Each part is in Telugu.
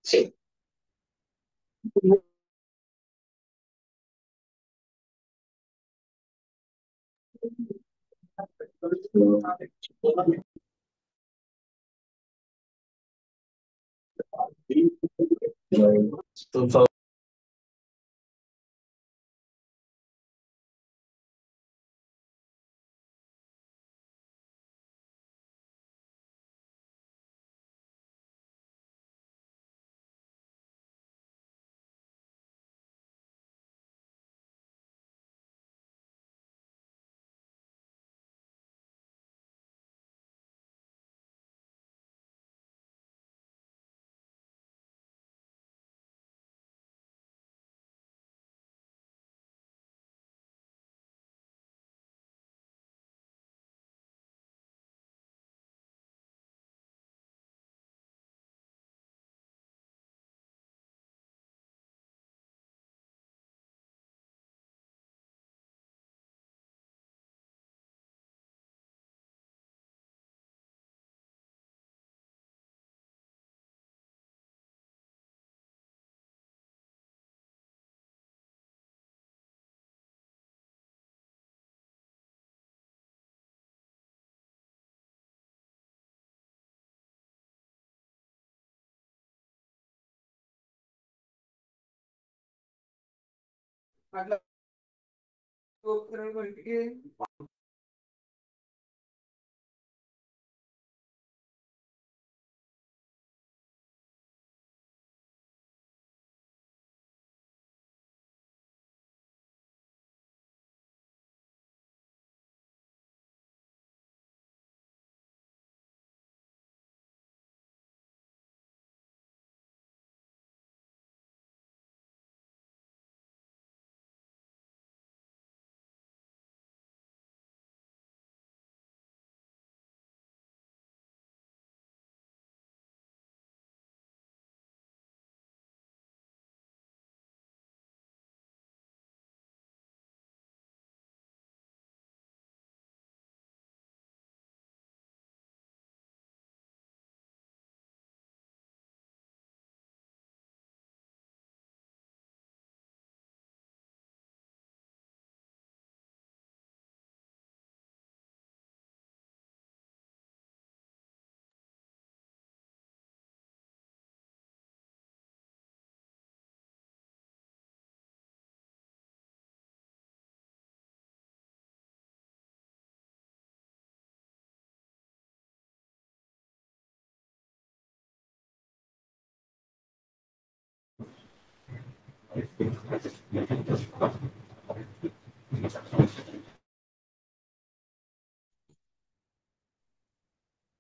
Sí.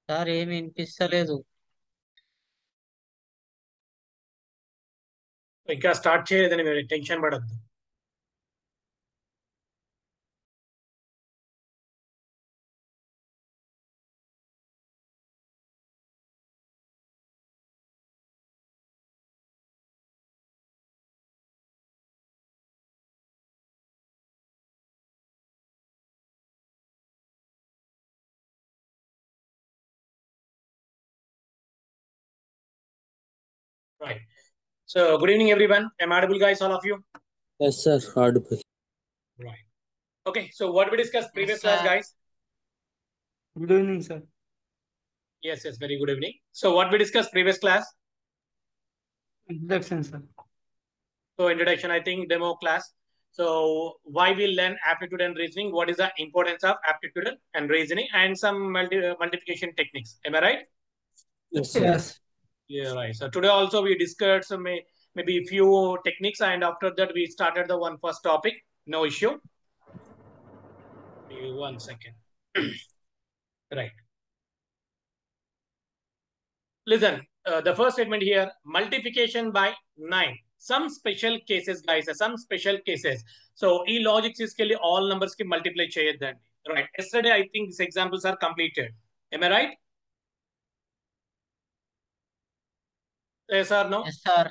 సార్ ఏమి వినిపిస్తలేదు. ఇంకా స్టార్ట్ చేయలేదని మీరు టెన్షన్ పడద్దు. Right. So, good evening, everyone. Am I audible, guys, all of you? Yes, sir. Audible. Right. Okay. So, what we discussed previous class, sir. guys? Good evening, sir. Yes, very good evening. So, what we discussed previous class? Introduction, sir. So, introduction, I think, demo class. So, why we learn aptitude and reasoning? What is the importance of aptitude and reasoning, and some multiplication techniques? Am I right? Yes, sir. Yes. Yeah, right. So today also we discussed some maybe few techniques, and after that we started the one first topic. No issue. Give me 1 second. Right. Listen, the first statement here: multiplication by 9. Some special cases, guys. Some special cases. So, e logic is ke liye all numbers ki multiply cheyadandi. Right. Yesterday, I think these examples are completed. Am I right? Yes or no? Yes, sir.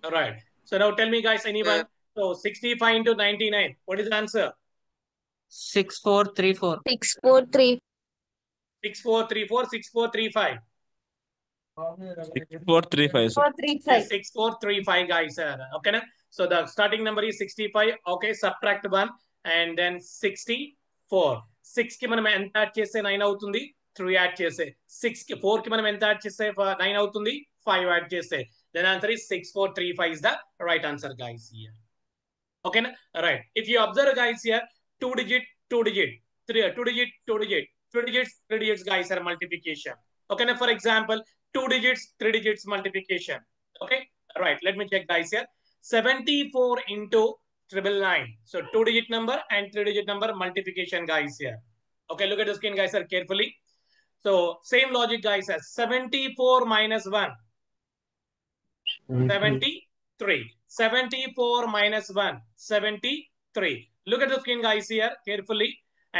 All right. So now tell me, guys, anyone? So 65 into 99. What is the answer? 6434. 643. 6434, 6435. 6435, sir. 6435, guys, sir. Okay, na? So the starting number is 65. Okay, subtract 1 and then 64. 6 కి మనం ఎంత యాడ్ చేస్తే 9 అవుతుంది? 3 యాడ్ చేస్తే 6 కి 4 కి మనం ఎంత యాడ్ చేస్తే 9 అవుతుంది? 5 యాడ్ చేస్తే. Then answer is 6435 is the right answer, guys, here. Okay, na? Right. If you observe, guys, here 2 digit, 2 digit, 2 digit, 2 digit, 3 digits, 3 digits, guys, are multiplication. Okay, na? For example, 2 digits, 3 digits multiplication. Okay, right. Let me check, guys, here. 74 into 999. So 2 digit number and 3 digit number multiplication, guys, here. Okay, look at the screen, guys, sir, carefully. So same logic, guys, as 74 minus 1. 73. 74 minus 1. 73. Look at the screen, guys, here carefully.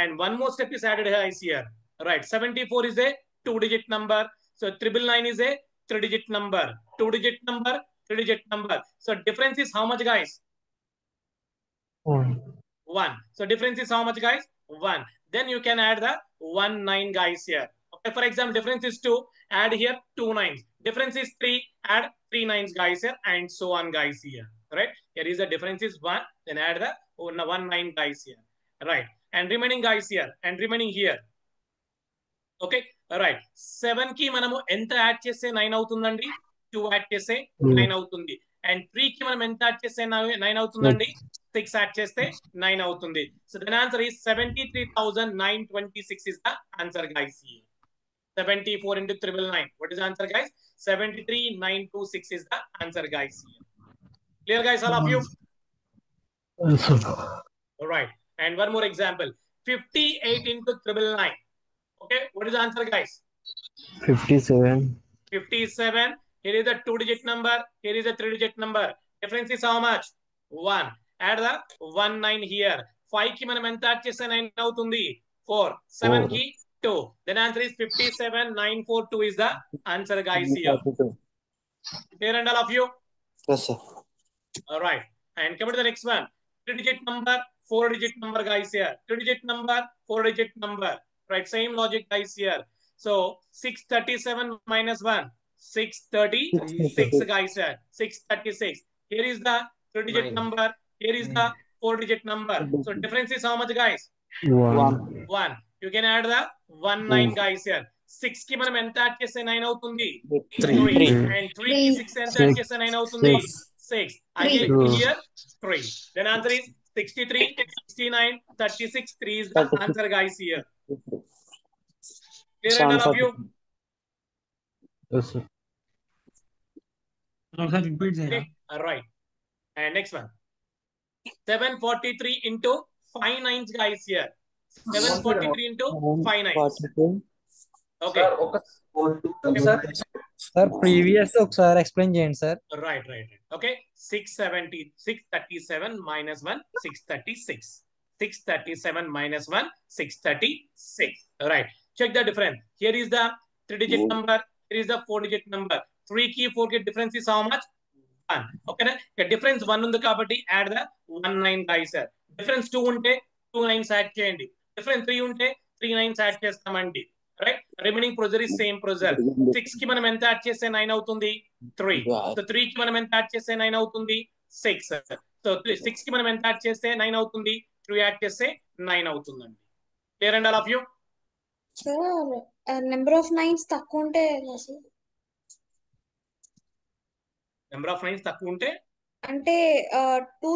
And one more step is added, guys, here. Right. 74 is a 2-digit number. So 999 is a 3-digit number. 2-digit number, 3-digit number. So difference is how much, guys? 1. So difference is how much, guys? 1. Then you can add the 19, guys, here. Okay, for example, difference is 2. Add here 2 9s. Difference is 3. Add 3 9s, guys, here, and so on, guys, here. Right? Here is the difference is 1. Then add the 1 9, guys, here. Right? And remaining, guys, here, and remaining here. Okay, right. 7 కి మనము ఎంత యాడ్ చేస్తే 9 అవుతుందండి? 2 యాడ్ చేస్తే 9 అవుతుంది. And 3 కి మనం ఎంత యాడ్ చేస్తే 9 అవుతుందండి? 6 యాడ్ చేస్తే 9 అవుతుంది. So the answer is 73,926 is the answer, guys, here. 74 into 999. What is the answer, guys? 73,926 is the answer, guys, here. Clear, guys, all of you? All right. And one more example. 58 into 999. Okay, what is the answer, guys? 57. 57. Here is a 2-digit number. Here is a 3-digit number. Difference is how much? 1. Add the 1 9 here. 5 ki manam enta add cheste 9 avutundi? 4. 7 ki 2. Then answer is 57,942 is the answer, guys, here. Clear, and all of you? Yes, sir. All right. And come to the next one. 3-digit number, 4-digit number, guys, here. 3-digit number, 4-digit number. Right, same logic, guys, here. So 637 minus 1. 636, guys, here. 636. Here is the 3-digit number. Here is the 4-digit number. So difference is how much, guys? 1. You can add the 1 9, guys, here. 6 ki manam enta add cheste 9 avutundi? 3. And 3 ki 6 enta add cheste 9 avutundi? 6. Again here 3. Then answer is 63, 69, 36. 3 is the answer, guys, here. Clear, and all of you? Yes, sir. Okay. All right. And next one. 743 into 5 9s, guys, here. 743 into 5 9s. Okay. Sir previous ఒకసారి ఎక్స్ప్లెయిన్ చేయండి sir. Right. Okay. 637 minus 1, 636. 637 minus 1, 636. Right. Check the difference. Here is the 3-digit number. Here is the 4-digit number. 3 ki 4 ki difference is how much? 1. Okay. The difference 1 undi kabatti add the 1 9, guys, sir. Difference 2 unte 2 9s add cheyandi. Difference 3 unte 3 9s add chestamandi. Right? Remaining procedure is same procedure. 6 ki manam enta add cheste 9 avutundi? 3. So 3 ki manam enta add cheste 9 avutundi? 6. So 6 ki manam enta add cheste 9 avutundi? 3 add cheste 9 avutundandi. Clear, and all of you? Sir, number of 9s తక్కువ ఉంటే అసలు Number of 9s తక్కువ ఉంటే అంటే 2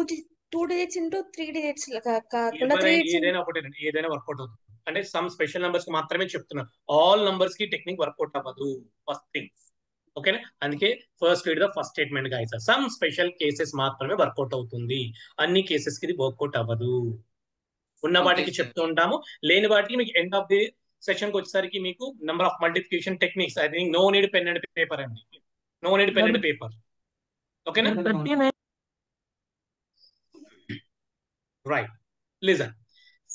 digits into 3 digits కాకుండా 3 digits ఏదైనా వర్కౌట్ అవుతుంది. అంటే సమ్ స్పెషల్ నంబర్స్ కి మాత్రమే చెప్తున్నా. ఆల్ నంబర్స్ కి టెక్నిక్ వర్కౌట్ అవ్వదు. First thing. ఓకేనా? అందుకే first read the first statement, guys. Some special cases మాత్రమే వర్కౌట్ అవుతుంది. అన్ని కేసెస్ కి ఇది వర్కౌట్ అవ్వదు. ఉన్న వాటికి చెప్తూ ఉంటాము, లేని వాటికి మీకు ఎండ్ ఆఫ్ ది సెషన్ కి వచ్చేసరికి మీకు number of multiplication techniques. I think no need pen and paper అండి. No need pen and paper. ఓకేనా? Right. Listen.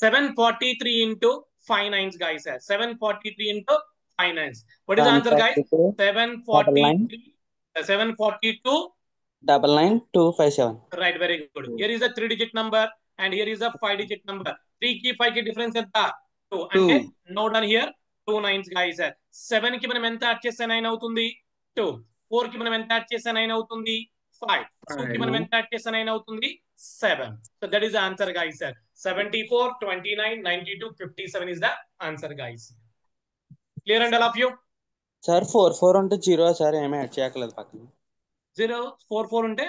743 into 5 9s, guys. 743 into 5 9s. What is the answer, guys? 742. 99257. Right. Very good. Here is a 3-digit number and here is a 5-digit number. 3 ki 5 ki difference enta? 2. And note down here 2 9s guys. 7 కి మనం ఎంత యాడ్ చేస్తే 9 అవుతుంది? 2. 4 కి మనం ఎంత యాడ్ చేస్తే 9 అవుతుంది? 5. 2 కి మనం ఎంత యాడ్ చేస్తే 9 అవుతుంది? 7. So that is the answer guys. 74, 29, 92, 57 is the answer guys. Clear and all of you? Sir 4 4 ఉంటే 0 సార్ ఏమీ యాడ్ చేయట్లేదు పక్కన. 0 4 4 ఉంటే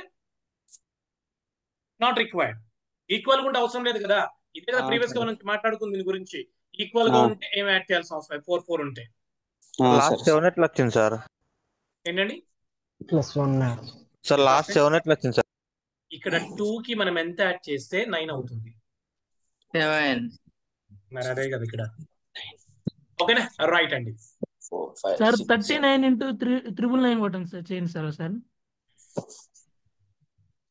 నాట్ రిక్వైర్డ్. ఈక్వల్ గా ఉంటే అవసరం లేదు కదా. ఇదే కదా ప్రీవియస్ గా మనం మాట్లాడుకుంది దీని గురించి. ఈక్వల్ గా ఉంటే ఏం యాడ్ చేయాల్సిన అవసరం లేదు. 4 4 ఉంటే. లాస్ట్ 7 ఎట్లా వచ్చింది సార్? ఏంటండి? +1 సార్ లాస్ట్ 7 ఎట్లా వచ్చింది సార్? ఇక్కడ 2 కి మనం ఎంత యాడ్ చేస్తే 9 అవుతుంది? 7. మరి అదే కదా ఇక్కడ. ఓకేనా? రైట్ అండి. 4 5 సార్ 6 39 into 399 కొట్టండి సార్, చేయండి సార్.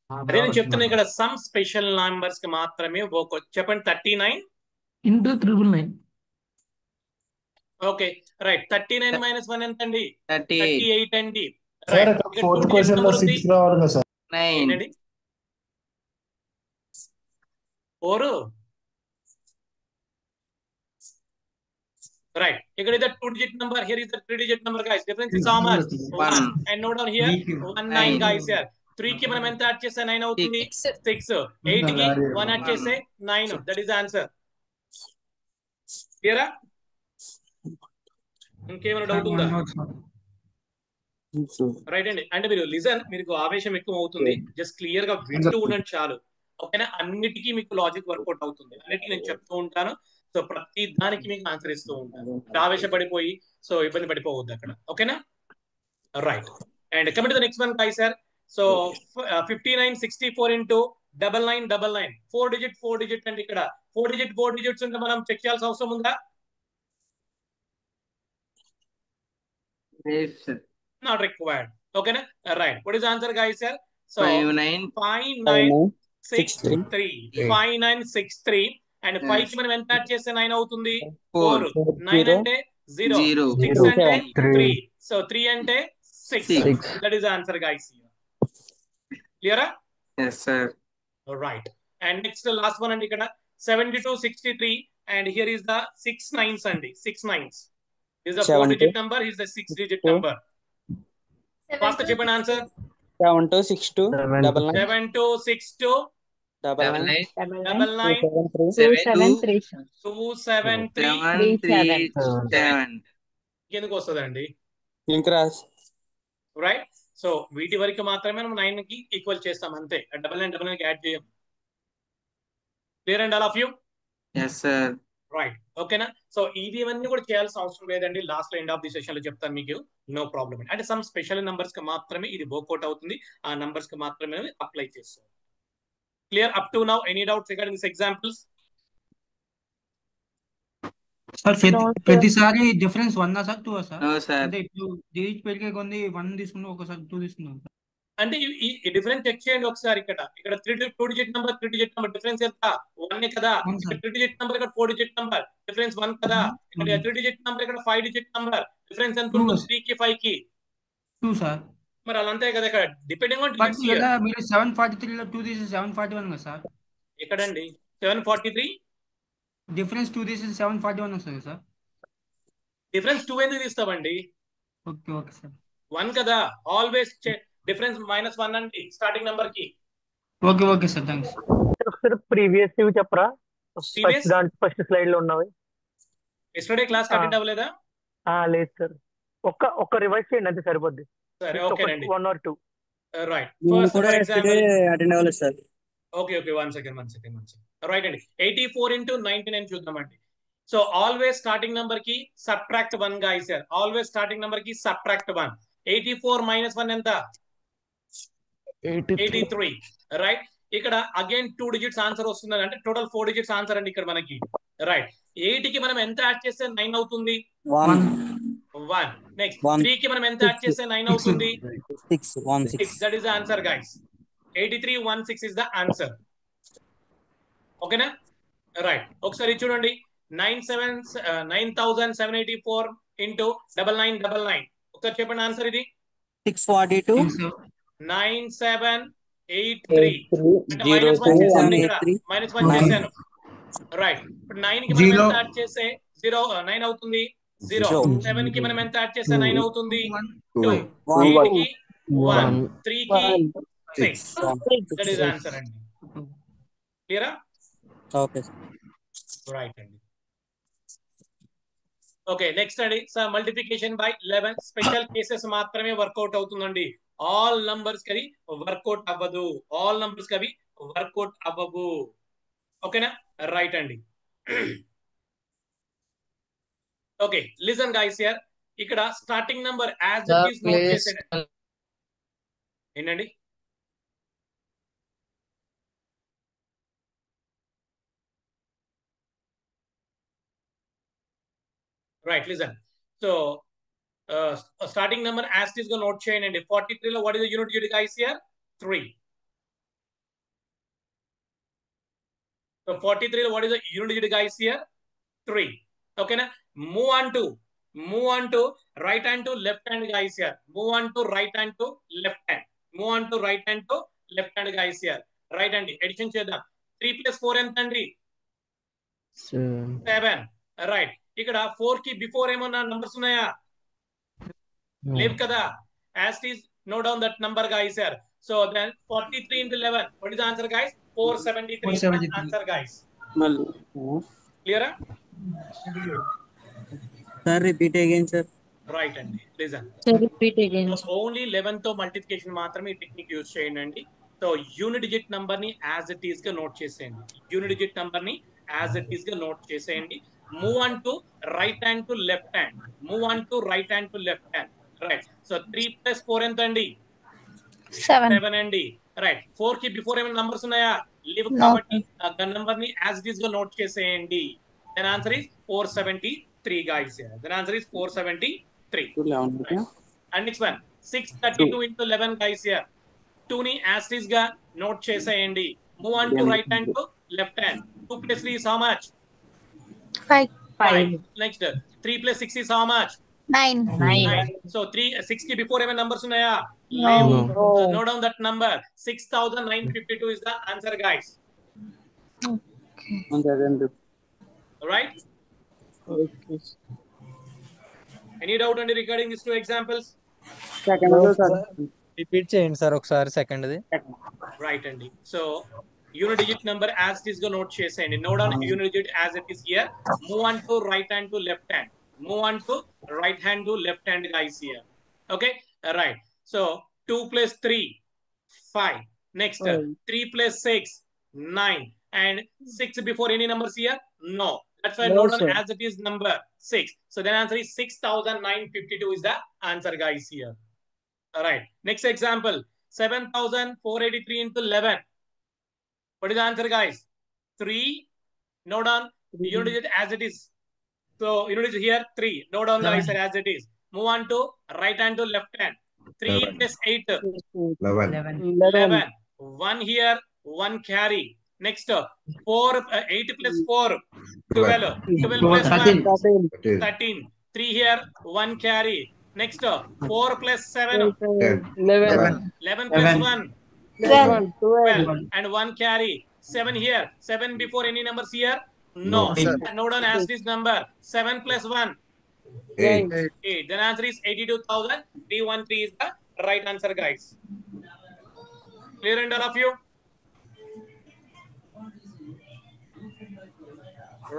అదే నేను చెప్తున్నా ఇక్కడ సమ్ స్పెషల్ నంబర్స్ కి మాత్రమే చెప్పండి. 39 into 399. Okay right. 39 - 1 ఎంత అండి? 38. 38 అండి. సార్ ఫోర్త్ క్వశ్చన్ లో 6 రావాలి కదా sir? 9. 4 right. Here is the 2-digit number. Here is the 3-digit number, guys. Difference is how much? 1. And note down here 1 9 guys here. 3 కి మనం ఎంత యాడ్ చేస్తే 9 అవుతుంది? 6. 8 కి 1 యాడ్ చేస్తే 9. That is the answer. Clear? ఇంకేమైనా డౌట్ ఉందా? రైట్ అండి. అంటే మీరు లిజన్, మీకు ఆవేశం ఎక్కువ అవుతుంది. జస్ట్ క్లియర్ గా వింటూ ఉండండి చాలు. ఓకేనా? అన్నిటికీ మీకు లాజిక్ వర్కౌట్ అవుతుంది. అన్నిటికీ నేను చెప్తూ ఉంటాను. సో ప్రతి దానికి మీకు ఆన్సర్ ఇస్తూ ఉంటాను. ఆవేశపడిపోయి సో ఇబ్బంది పడిపోవద్దు అక్కడ. ఓకేనా? Right. And coming to the next one guy's sir. So 59 64 into 9999. 4 digit అంటే ఇక్కడ 4 digits ఉంటే మనం చెక్ చేయాల్సిన అవసరం ఉందా? Not required. Okay, right. What is the answer, guys? Sir? So 5963. 5963 and 5 కి మనం ఎంత యాడ్ చేస్తే 9 అవుతుంది? 4. 9 అంటే 0. 6 అంటే 3. So 3 అంటే 6. That is the answer, guys. Clear? Yes, sir. All right. And next last one and ikkada 72 63 and here is the 6 9s and 6 9s. This is the 4-digit number. Is the 6-digit number. Fast cheppandi answer. 7262 99 7262 99 273 ఎందుకు వస్తుందండి? ఇంక్రాస్ రైట్. సో వీటి వరకు మాత్రమే మనం 9 కి ఈక్వల్ చేస్తాం అంతే. 99 కి యాడ్ చేయం. Clear and all of you? Yes, sir. Right. ఓకేనా? సో ఇవన్నీ కూడా చేయాల్సిన అవసరం లేదండి. లాస్ట్ లో ఎండ్ ఆఫ్ ది సెషన్ లో చెప్తాను మీకు. No problem. అంటే సమ్ స్పెషల్ నంబర్స్ కి మాత్రమే ఇది వర్కౌట్ అవుతుంది. ఆ నంబర్స్ కి మాత్రమే అప్లై చేస్తాం. Clear up to now? Any doubts regarding this examples? Sir ప్రతిసారి difference 1 sir 2 sir? No, sir. అంటే ఇప్పుడు డిజిట్ పెరిగే కొంది 1 తీసుకున్నాం, ఒకసారి 2 తీసుకున్నాం. అంటే ఈ డిఫరెన్స్ చెక్ చేయండి ఒకసారి. ఇక్కడ 2-digit number 3-digit number difference ఎంత? 1 కదా. ఇక్కడ 3-digit number ఇక్కడ 4-digit number డిఫరెన్స్ 1 కదా. ఇక్కడ 3-digit number ఇక్కడ 5-digit number డిఫరెన్స్ ఎంత ఉంటుంది? 3 కి 5 కి 2 సార్. మరి అలా అంతే కదా. ఇక్కడ depending on but digits here. మీరు 743 లో 2 తీసి 741 కదా సార్? ఎక్కడండి 743? డిఫరెన్స్ 2 తీసి 741 వస్తుంది సార్. డిఫరెన్స్ 2 ఎందుకు తీస్తామండి? Okay sir. 1 కదా. ఆల్వేస్ డిఫరెన్స్ -1 అండి స్టార్టింగ్ నంబర్ కి. Okay sir, thanks. ఒకసారి ప్రీవియస్ చెప్పరా? ఫస్ట్ స్లైడ్ లో ఉన్నవి. ఎస్టర్డే క్లాస్ అటెండ్ అవ్వలేదా? లేదు సార్. ఒక్క రివైజ్ చేయండి అంతే సరిపోద్ది. సరే ఓకేనండి. 1 or 2. Right. First for example attend అవ్వలేదు సార్. Okay 1 second. రైట్ అండి. 84 into 99 చూద్దామండి. సో ఆల్వేస్ స్టార్టింగ్ నంబర్ కి subtract 1 guys here. Always starting number కి సబ్ట్రాక్ట్ 1. 84 - 1 ఎంత? 83. రైట్. ఇక్కడ అగైన్ 2 digits ఆన్సర్ వస్తుంది. అంటే టోటల్ 4 digits ఆన్సర్ అండి ఇక్కడ మనకి. రైట్. 8 కి మనం ఎంత యాడ్ చేస్తే 9 అవుతుంది? 1 నెక్స్ట్ 3 కి మనం ఎంత యాడ్ చేస్తే 9 అవుతుంది? 6 that is the answer guys. 8316 is the answer. ఓకేనా? రైట్. ఒకసారి చూడండి. 9784 into 9999. ఒకసారి చెప్పండి ఆన్సర్ ఇది. 642 9783 అంటే -1 చేశాను ఇక్కడ. -1 చేశాను. రైట్. ఇప్పుడు 9 కి మనం ఎంత యాడ్ చేస్తే 9 అవుతుంది? 0. Zero. 7 కి మనం ఎంత యాడ్ చేస్తే 9 అవుతుంది? 2. One. 8 కి 1. One. 3 కి 6. That is answer అండి. క్లియరా? ఓకే రైట్ అండి. ఓకే నెక్స్ట్ అండి sir multiplication by 11 special cases మాత్రమే వర్కౌట్ అవుతుందండి. ఆల్ నంబర్స్ కవి వర్కౌట్ అవ్వదు. ఆల్ నంబర్స్ కవి వర్కౌట్ అవ్వవు. ఓకేనా? రైట్ అండి. Okay listen guys here. ఇక్కడ starting number as it is note చేసేయండి. ఏంటండి? Right, listen. So, starting number as it is going to note chain and 43 lo what is the unit digit guys here? 3. So 43 lo what is the unit digit guys here? 3. Okay na? Move on to right hand to left hand guys here. Move on to right hand to left hand. Move on to right hand to left hand guys here. Right hand addition chedam. 3 plus 4 ఎంత అండి? 7. Right. ఇక్కడ 4 కి బిఫోర్ ఏమన్నా నంబర్స్ ఉన్నాయా? లేవు కదా. As it is note down that number guys here. So then 43 into 11. What is the answer guys? 473 is the answer guys. Clear? Sir, repeat again, sir. Right అండి. Listen. Sir, repeat again. So only 11 తో మల్టిప్లికేషన్ మాత్రమే ఈ టెక్నిక్ యూజ్ చేయండి. సో యూనిట్ డిజిట్ నంబర్ ని యాజ్ ఇట్ ఈస్ గా నోట్ చేసేయండి. యూనిట్ డిజిట్ నంబర్ ని యాజ్ ఇట్ ఈస్ గా నోట్ చేసేయండి. Move on to right hand to left hand. Move on to right hand to left hand. Right. So 3 plus 4 ఎంత అండి? 7 అండి. Right. 4 కి బిఫోర్ ఏమైనా నంబర్స్ ఉన్నాయా? లేవు కాబట్టి ఆ నంబర్ ని యాజ్ ఇట్ ఈస్ గా నోట్ చేసేయండి. Then answer is 473 guys here. Then answer is 473. And next one 632 into 11 guys here. 2 ని యాజ్ ఇట్ ఈస్ గా నోట్ చేసేయండి. Move on to right hand to left hand. 2 plus 3 is how much? 5. Next 3 plus 6 is how much? 9. So 6 ki before even numbers unaya? No. Note down that number. 6952 is the answer guys. Okay. Right? Okay. Any doubt on regarding these two examples? Repeat చేయండి సార్ ఒకసారి సెకండ్ ది. Right అండి. So unit digit number as it is go note cheseyandi. Note down unit digit as it is here. Move on to right hand to left hand. Move on to right hand to left hand guys here. Okay? Right. So 2 plus 3 5. Next 3 plus 6 9. And 6 before any numbers here? No. That's why note down as it is number 6. So then answer is 6952 is the answer guys here. All right. Next example 7483 into 11. What is the answer guys? 3. Note down unit digit as it is. So unit digit here 3. Note down guys as it is. Move on to right hand to left hand. 3 plus 8. 11. 1 here, 1 carry. Next 4 8 plus 4 12. 12 plus 1 13. 3 here, 1 carry. Next 4 plus 7 11 plus 1 12 and 1 carry. 7 here. 7 before any numbers here? No. Note down as this number. 7 plus 1 8. Then answer is 82,313 is the right answer guys. Clear and all of you?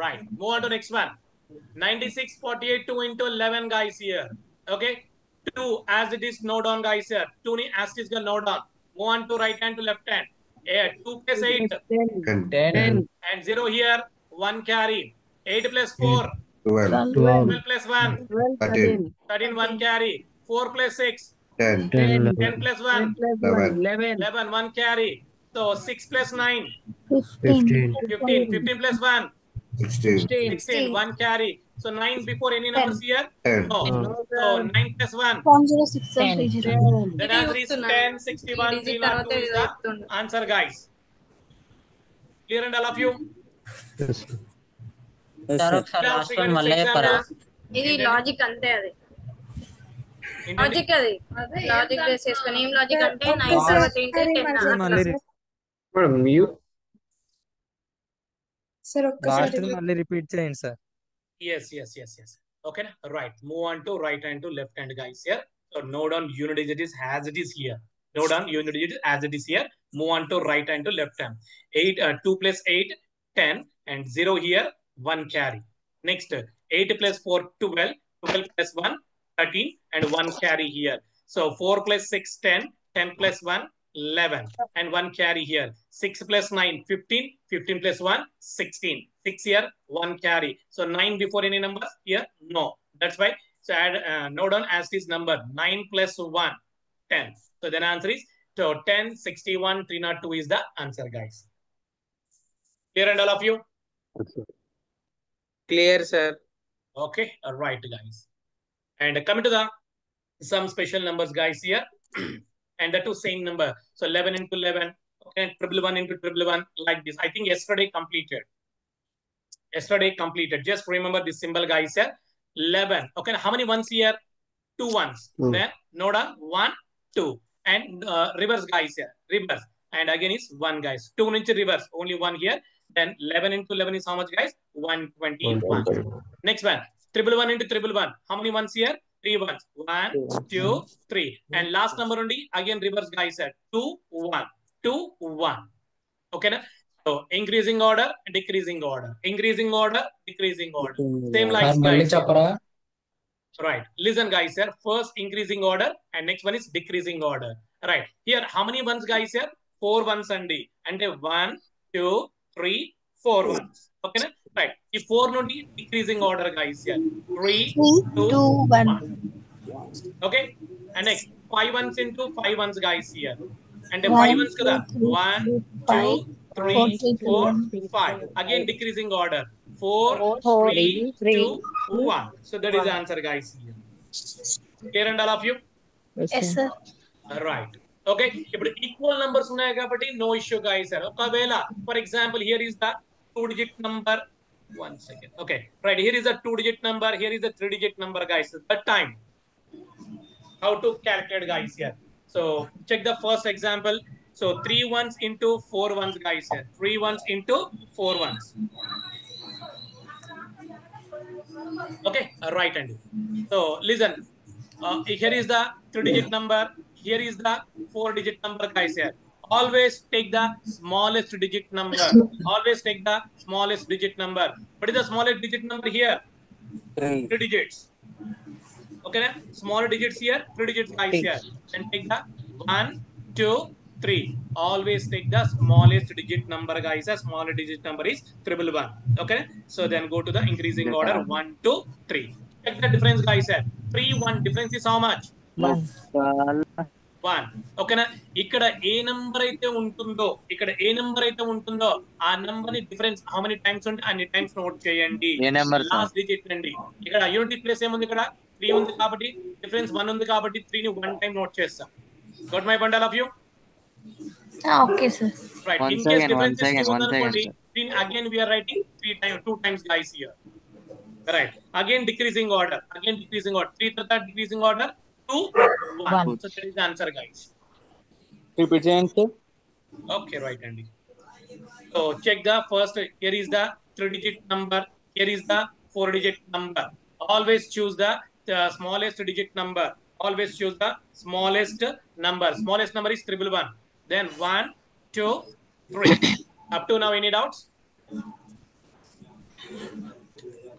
Right. Move on to next one. 9648 2 into 11 guys here. Okay. 2 as it is note down guys here. 2 ni as it is note down. Move on to right hand to left hand. 2 plus 8 10 and 0 here 1 carry. 8 plus 4 12 plus 1 13 1 carry. 4 plus 6 10 plus 1 11 1 carry. So 6 plus 9 15 plus 1 16 1 carry. So 9 before any numbers here? No. So 9 plus 1 the answer is 10 61 302 is the answer guys. Clear and all of you? ఇది లాజిక్ అంతే అది లాజిక్ అది లాజిక్ బేస్ చేసుకొని ఏం లాజిక్ అంటే 9 తర్వాత ఏంటి 10 మ్యూట్ సార్ ఒక్కసారి లాస్ట్ మళ్ళీ రిపీట్ చేయండి sir. Yes. Okay, right. Move on to right hand to left hand, guys, here. So note down unit digits as it is here. Note down unit digits as it is here. Move on to right hand to left hand. 2 plus 8, 10, and 0 here, 1 carry. Next, 8 plus 4, 12, 12 plus 1, 13, and 1 carry here. So 4 plus 6, 10, 10 plus 1, 11, and 1 carry here. 6 plus 9, 15, 15 plus 1, 16. 6 here, 1 carry. So 9 before any number here? No. That's why. So add, note down as this number. 9 plus 1, 10. So then answer is, so 10, 61, 302 is the answer, guys. Clear and all of you? Clear, sir. Okay, all right, guys. And coming to the some special numbers, guys, here. And the two same number. So 11 into 11. Okay, 111 into 111, like this. I think yesterday completed. Just remember this symbol, guys, here. 11. Okay, how many ones here? 2 ones. Then note down 1, 2. And reverse, guys, here. Reverse. And again is 1, guys. 2 into reverse. Only 1 here. Then 11 into 11 is how much, guys? 121. Next one. 111 into 111. How many ones here? 3 ones. 1, 2, 3. And last number only, again reverse, guys, here. 2, 1. 2, 1. Okay, na? So increasing order, decreasing order. Increasing order, decreasing order. Same like guys. Right. Listen, guys, here. First increasing order and next one is decreasing order. Right. Here, how many ones, guys, here? 4 ones only. And 1, 2, 3, 4 ones. Okay, na? Right. If 4 nodi decreasing order, guys, here. 3, 2, 1. Okay. And next 5 ones into 5 ones, guys, here. And 5 ones kada. 1, 2, 3, 4, 5. Again decreasing order. 4, 3, 2, 1. So that is the answer, guys, here. Clear and all of you? Yes, sir. Right. Okay. If equal numbers unnai kabatti no issue, guys, sir. Okavela, for example, here is the 2-digit number. 1 second. Okay. Right. Here is a 2-digit number. Here is a 3-digit number, guys. That time. How to calculate, guys, here. So check the first example. So 3 ones into 4 ones, guys, here. 3 ones into 4 ones. Okay. Right hand. So listen. Here is the 3-digit number. Here is the 4-digit number, guys, here. Always take the smallest digit number. Always take the smallest digit number. What is the smallest digit number here? 3 digits. Okay, smaller digits here, 3 digits, guys, here. Then take the 1, 2, 3. Always take the smallest digit number, guys. The smaller digit number is 111. Okay, so then go to the increasing order 1, 2, 3. Check the difference, guys, here. 3, 1. Difference is how much? 1. ఓకేనా? ఇక్కడ ఏ నంబర్ అయితే ఉంటుందో ఆ నంబర్ ని డిఫరెన్స్ హౌ మెనీ టైమ్స్ ఉంటే అన్ని టైమ్స్ నోట్ చేయండి. లాస్ట్ డిజిట్ అండి. ఇక్కడ యూనిటీ ప్లేస్ ఏముంది? ఇక్కడ 3 ఉంది కాబట్టి డిఫరెన్స్ 1 ఉంది కాబట్టి 3 ని 1 టైం నోట్ చేస్తాం. Got my bundle of you? Okay, sir. Right. In case difference is 2 అనుకోండి, 3 again we are writing 2 times, guys, here. Right. Again decreasing order. 3 తర్వాత decreasing order 2, 1. So that is the answer, guys. Repeat the answer. Okay, right, Andy. So check the first. Here is the 3-digit number. Here is the 4-digit number. Always choose the smallest digit number. Always choose the smallest number. Smallest number is 111. Then 1, 2, 3. Up to now, any doubts?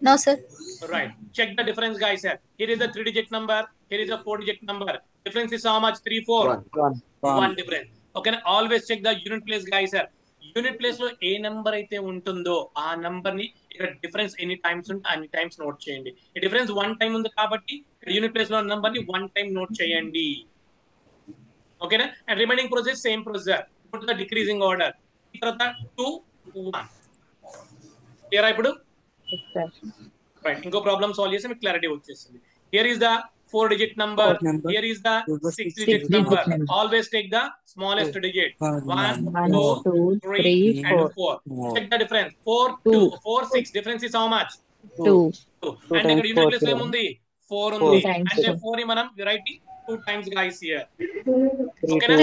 No, sir. Right. Check the difference, guys, here. Here is a 3-digit number. Here is a 4-digit number. Difference is how much? 3, 4. 1 difference. Okay. Always check the unit place, guys, here. Unit place lo A number అయితే ఉంటుందో ఆ నంబర్ ని ఇక్కడ డిఫరెన్స్ ఎన్ని టైమ్స్ ఉంటే అన్ని టైమ్స్ నోట్ చేయండి. ఈ డిఫరెన్స్ 1 టైం ఉంది కాబట్టి యూనిట్ ప్లేస్ లో నంబర్ ని 1 టైం నోట్ చేయండి. ఓకేనా? And remaining process same procedure. Go to the decreasing order. తర్వాత 2, 1. క్లియర్ ఇప్పుడు? రైట్. ఇంకో ప్రాబ్లం సాల్వ్ చేస్తే మీకు క్లారిటీ వచ్చేస్తుంది. Here is the 4-digit number. Here is the 6-digit number. Always take the smallest digit. 1, 2, 3, and 4. Check the difference. 4, 2, 4, 6. Difference is how much? 2. And ఇక్కడ unit place ఏముంది? 4 ఉంది. అంటే 4 ని మనం writing 2 times, guys, here. Okay,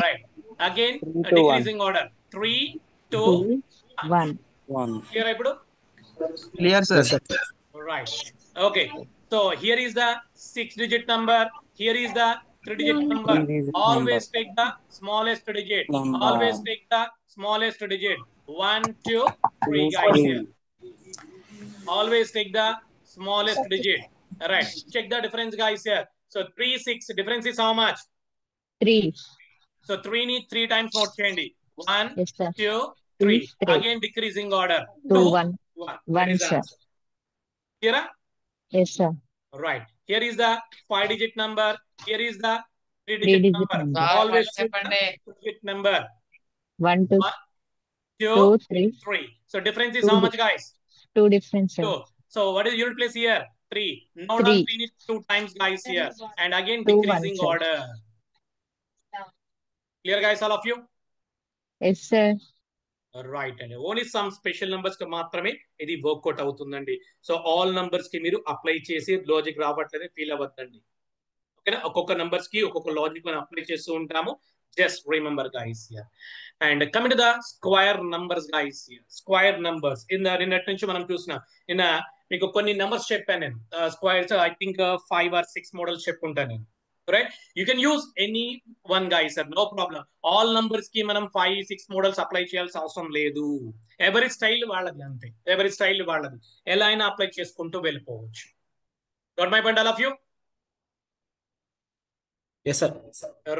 right. Again decreasing order. 3, 2, 1. Here ఇప్పుడు? Clear, sir. Right. Okay. So here is the 6-digit number. Here is the 3-digit number. Always take the smallest digit. Always take the smallest digit. 1, 2, 3 guys here. Always take the smallest digit. All right. Check the difference guys here. So 3, 6. Difference is how much? 3. So 3 need 3 times note cheyandi. 1, Yes, sir. 2, 3. 3. Again decreasing order. 2, 1. 1. That 1, is the sir. answer. Here? Yes, sir. Right. Here is the 5-digit number. Here is the 3-digit 3-digit number. number. Always put the 2-digit number. 1, 2, 1, 2, 2, 3. 3. So difference is 2 how much, guys? 2 difference, sir. 2. So what is unit place here? 3. Note down 3. 3 needs 2 times, guys, here. And again 2, 1, decreasing sir. order. Clear, guys, all of you? Yes, sir. Right అండి. ఓన్లీ సమ్ స్పెషల్ నంబర్స్ కి మాత్రమే ఇది వర్కౌట్ అవుతుందండి. సో ఆల్ నంబర్స్ కి మీరు అప్లై చేసి లాజిక్ రావట్లేదు ఫీల్ అవ్వద్దండి. ఓకేనా? ఒక్కొక్క నంబర్స్ కి ఒక్కొక్క లాజిక్ మనం అప్లై చేస్తూ ఉంటాము. Just remember guys here. And coming to the square numbers guys here. Square numbers నిన్నటి నుంచి మనం చూసినాం. నిన్న మీకు కొన్ని నంబర్స్ చెప్పాను నేను. Squares I think 5 or 6 models చెప్పుకుంటాను నేను. Right? You can use any one guys, sir. No problem. All numbers ki manam 5, 6 models apply cheyalsi avasaram ledu. Every style valladi ante. Every style valladi. Ela aina apply cheskuntu vellipovachu. Got my point, all of you? Yes, sir.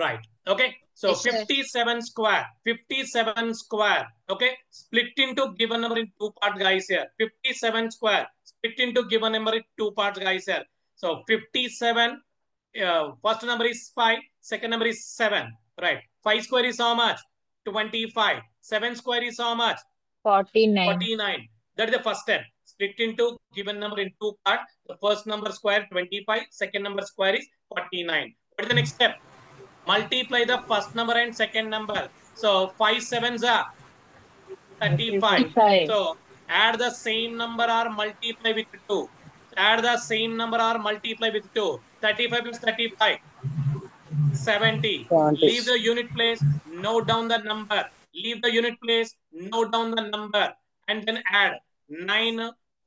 Right. Okay. So Yes, sir. 57 square. 57 square. Okay. Split into given number in 2 parts, guys here. 57 square. Split into given number in 2 parts, guys here. So 57. First number is 5, second number is 7, right? 5 square is how much? 25. 7 square is how much? 49. 49. That is the first step. Split into given number in 2 parts. The first number square 25, second number square is 49. What is the next step? Multiply the first number and second number. So 5 sevens are 35. 35. So add the same number or multiply with 2. Add the same number or multiply with 2. 35 plus 35. 70. Leave the unit place. Note down the number. Leave the unit place. Note down the number. And then add 9,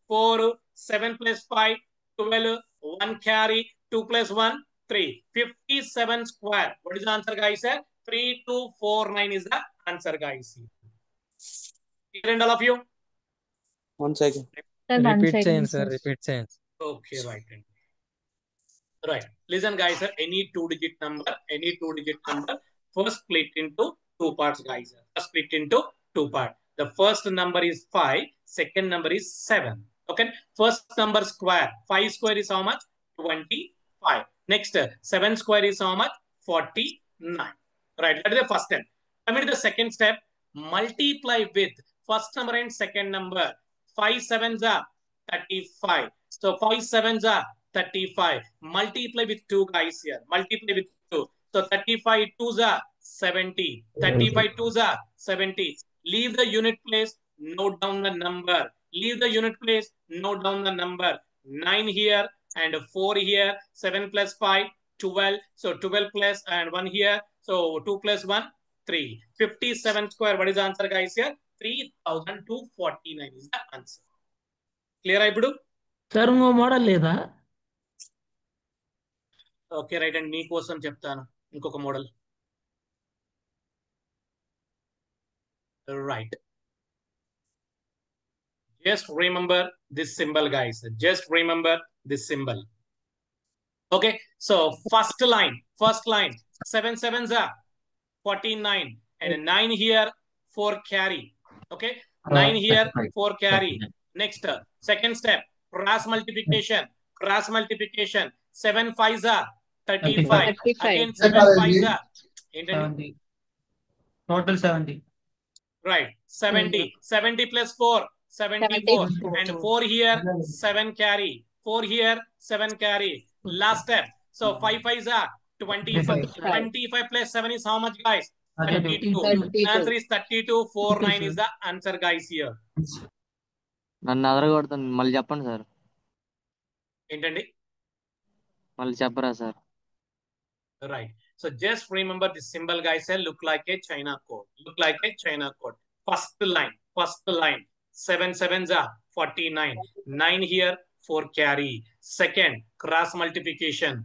4, 7 plus 5, 12, 1 carry, 2 plus 1, 3. 57 square. What is the answer, guys? 3249 is the answer, guys. Clear, all of you? 1 second. Sir, 1 Repeat second, చేయండి sir. సార్, రిపీట్ చేయండి. Okay, right. Right. Listen, guys, any 2-digit number, first split into 2 parts, guys. First split into 2 parts. The first number is 5, second number is 7. Okay. First number square. 5 square is how much? 25. Next, 7 square is how much? 49. Right. That is the first step. Coming to the second step, multiply with first number and second number. 5 sevens are 35. So 5 sevens are 35. Multiply with 2, guys here. Multiply with 2. So 35 2s are 70. 35 2s are 70. Leave the unit place. Note down the number. Leave the unit place. Note down the number. 9 here and 4 here. 7 plus 5, 12. So 12 plus and 1 here. So 2 plus 1, 3. 57 square. What is the answer, guys here? 3249 is the answer. Clear, Ibudu? Sir ఇంకో మోడల్ లేదా? ఓకే రైట్ అండి, మీకోసం చెప్తాను ఇంకొక model. Right. Just remember this symbol, guys. Just remember this symbol. Okay. So first line. 7 sevens are 49 and 9 here, 4 carry. Okay. 9 here, 4 carry. Next, second step, cross multiplication. 7 5s are 35. Again 7 5s are 70. Total 70. Right. 70 plus 4, 74. And 4 here, 7 carry. 4 here, 7 carry. Last step. So 5 5s are 25. 25 plus 7 is how much, guys? 32. Answer is 3249 is the answer, guys, here. నన్ను అదరగొడతాను, మళ్ళీ చెప్పండి సార్. ఏంటండి? మళ్ళీ చెప్పరా sir? Right. So just remember this symbol, guys. Look like a China code. Look like a China code. First line. 7 sevens are 49. 9 here, 4 carry. Second, cross multiplication.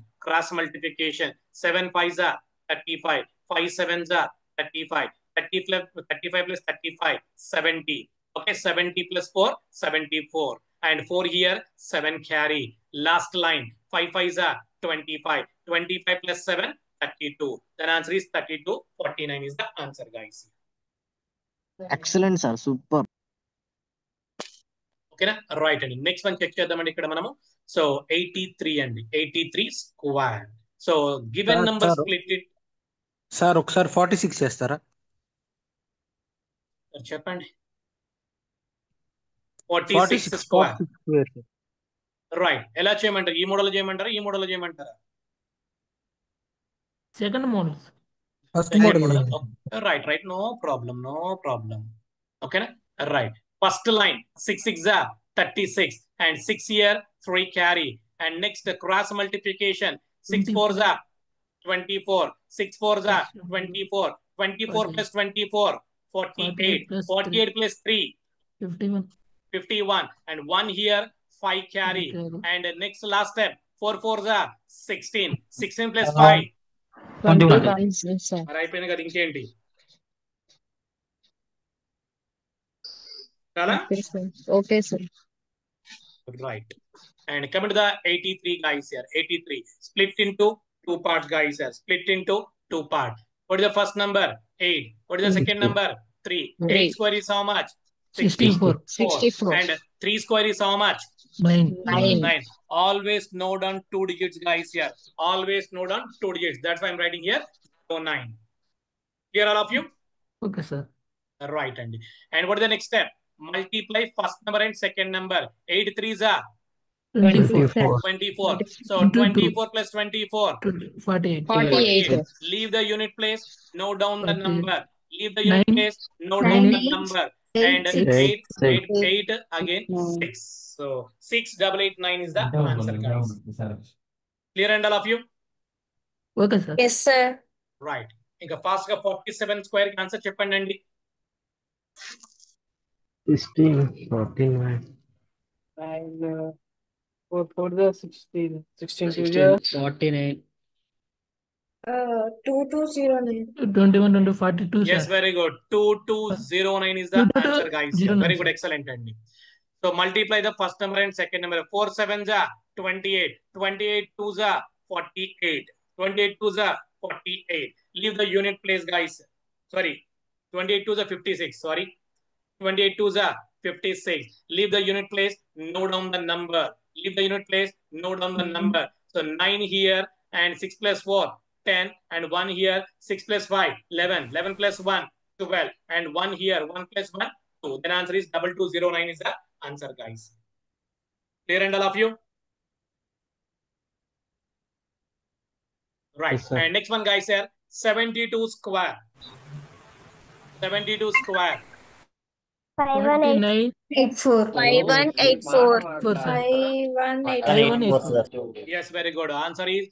7 5s are 35. 5 7s are 35. 35 plus 35, 70. Okay, 70 plus 4, 74. And 4 here, 7 carry. Last line, 5 5s are 25. 25 plus 7, 32. The answer is 32. 49 is the answer, guys. Excellent, sir. Super. ఓకేనా రైట్ అండి నెక్స్ట్ వన్ చెక్ చేద్దామండి ఇక్కడ మనము సో 83 అండి 83 square so given number split it sir ఒకసారి 46 చేస్తారా చెప్పండి 46 స్క్వేర్ రైట్ ఎలా చేయమంటారు ఈ మోడల్ చేయమంటారా ఈ మోడల్ చేయమంటారా second model first model right no problem ఓకేనా right first line 6 6 are 36 and 6 here 3 carry and next cross multiplication 6 4s are 24 6 4s are 24 24 plus 24 48 48 plus 3 51 and 1 here 5 carry and next last step 4 4s are 16 plus 5 మరి అయిపోయింది కదా ఇంకేంటి Okay, sir. Right. And coming to the 83 guys here. 83 split into 2 parts, guys here. Split into 2 parts. What is the first number? 8. What is the second number? 3. 8 square is how much? 64. And 3 square is how much? 9. Always note down 2 digits, guys here. Always note down 2 digits. That's why I'm writing here 9. Clear all of you? Okay, sir. Right. And what is the next step? Multiply first number and second number. 8 3s are 24. So 24 plus 24. 48. Leave the unit place. Note down the number. Leave the unit place. Note down the number. And 8 again 6. So 6889 is the answer, guys. Clear and all of you? Okay, sir. Yes, sir. Right. Inka fast ga 47 square answer cheppandi. 16, 49. And 4 the 16. 16 49. 2209. 21 42. Yes, sir. very good. 2209 is the answer, guys. Very good, excellent. So multiply the first number and second number. 4 7s are 28. 28 2s are 48. 28 2s are 48. Leave the unit place, guys. Sorry. 28 2s are 56. Sorry. 28 2s are 56. Leave the unit place. Note down the number. Leave the unit place. Note down the number. So 9 here and 6 plus 4, 10 and 1 here. 6 plus 5, 11. 11 plus 1, 12 and 1 here. 1 plus 1, 2. Then answer is 2209 is the answer, guys. Clear and all of you? Right. Yes, sir. And next one, guys, here 72 square. 72 square. 5184. 5184. Yes, very good. Answer is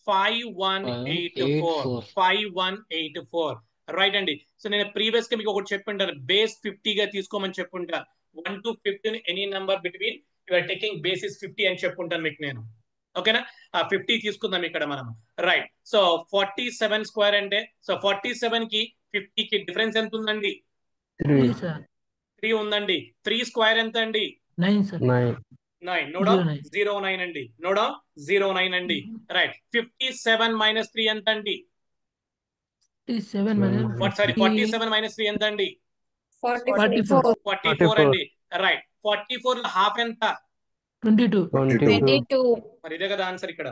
5184. 5184. Right అండి సో నేను ప్రీవియస్ గా మీకు ఒకటి చెప్పుంటాను బేస్ 50 గా తీసుకోమని చెప్పుంటాను 1 to 15 any number between you are taking basis 50 అని చెప్పుంటాను మీకు నేను ఓకేనా ఆ 50 తీసుకుందాం ఇక్కడ మనం రైట్ సో 47 స్క్వేర్ అంటే సో 47 కి 50 కి డిఫరెన్స్ ఎంత ఉందండి 3 ఉందండి 3 స్క్వేర్ ఎంత అండి 9 నోడా 09 అండి నోడా 09 అండి రైట్ 57 మైనస్ 3 ఎంత అండి 47 మైనస్ 3 ఎంత అండి 44 అండి రైట్ 44 లో హాఫ్ ఎంత 22 మరి ఇదే కదా ఆన్సర్ ఇక్కడ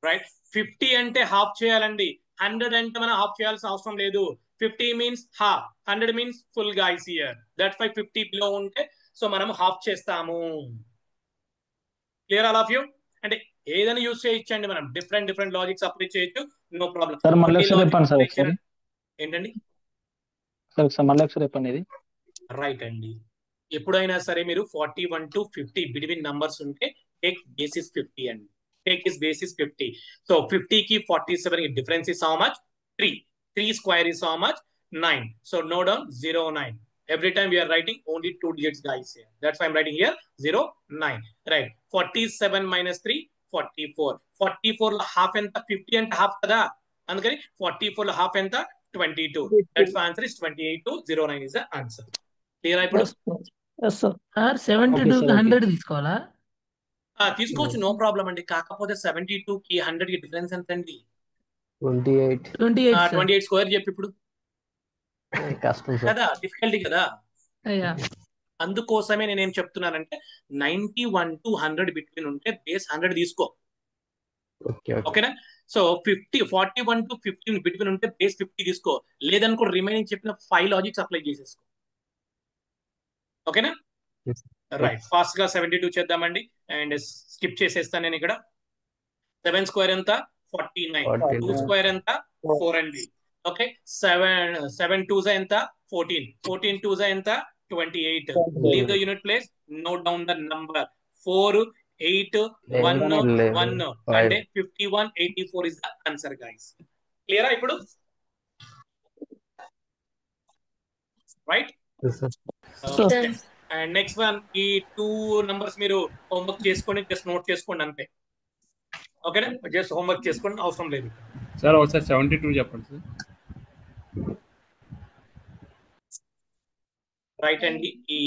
రైట్ 50 అంటే హాఫ్ చేయాలండి 100 అంటే మనం హాఫ్ చేయాల్సిన అవసరం లేదు 50 means half 100 means full guys here that's why 50 below ఉంటే సో మనం హాఫ్ చేస్తాము క్లియర్ ఆల్ ఆఫ్ యూ అంటే ఏదైనా యూజ్ చేయొచ్చండి మనం డిఫరెంట్ లాజిక్స్ అప్లై చేయొచ్చు నో ప్రాబ్లం సార్ మళ్ళీ ఒకసారి చెప్పండి సార్ ఒకసారి ఏంటండి సార్ మళ్ళీ ఒకసారి చెప్పండి ఇది రైట్ అండి ఎప్పుడైనా సరే మీరు 41 to 50 బిట్వీన్ నంబర్స్ ఉంటే టేక్ బేసిస్ 50 అండి టేక్ ఇస్ బేసిస్ 50 సో 50 కి 47 కి difference is how much 3 square is how much 9 so note down 09 Every time we are writing only 2 digits, guys. Here. That's why I'm writing here 0, 9. Right. 47 minus 3, 44. 44 half and 50 and half kada. Andukani 44 half and 22. That's the answer is 28,209 is the answer. Clear ఇప్పుడు? Yes, sir. 72 కి 100 తీసుకోవాలా? తీసుకోవచ్చు, నో ప్రాబ్లం అండి. కాకపోతే 72 కి 100 కి డిఫరెన్స్ ఎంత అండి? 28 స్క్వేర్ చెప్పి ఇప్పుడు కదా, డిఫికల్టీ కదా. అందుకోసమే నేనేం చెప్తున్నానంటే 91 to 100 బిట్వీన్ ఉంటే బేస్ 100 తీసుకో. ఓకేనా? సో 41 to 15 బిట్వీన్ ఉంటే బేస్ 50 తీసుకో. లేదనుకో రిమైనింగ్ చెప్పిన 5 లాజిక్స్ అప్లై చేసేసుకో. ఓకేనా? రైట్. ఫాస్ట్ గా 72 చేద్దామండి. అండ్ స్కిప్ చేసేస్తాను నేను ఇక్కడ. 7 స్క్వేర్ ఎంత? 49. 2 స్క్వేర్ ఎంత? 4 అండి. ఓకే. 7 2s ఎంత? 14. 14 2s ఎంత? 28. Leave the unit place. Note down the number. 4 8 1 1 అంటే 5184 is the answer, guys. Clear ఇప్పుడు? Right? Okay. And next one, ఈ 2 నంబర్స్ మీరు హోంవర్క్ చేసుకోండి, జస్ట్ నోట్ చేసుకోండి అంతే. ఓకేనా? జస్ట్ హోంవర్క్ చేసుకోండి, అవసరం లేదు సార్. ఒకసారి 72 చెప్పండి సార్. రైట్ అండి. ఈ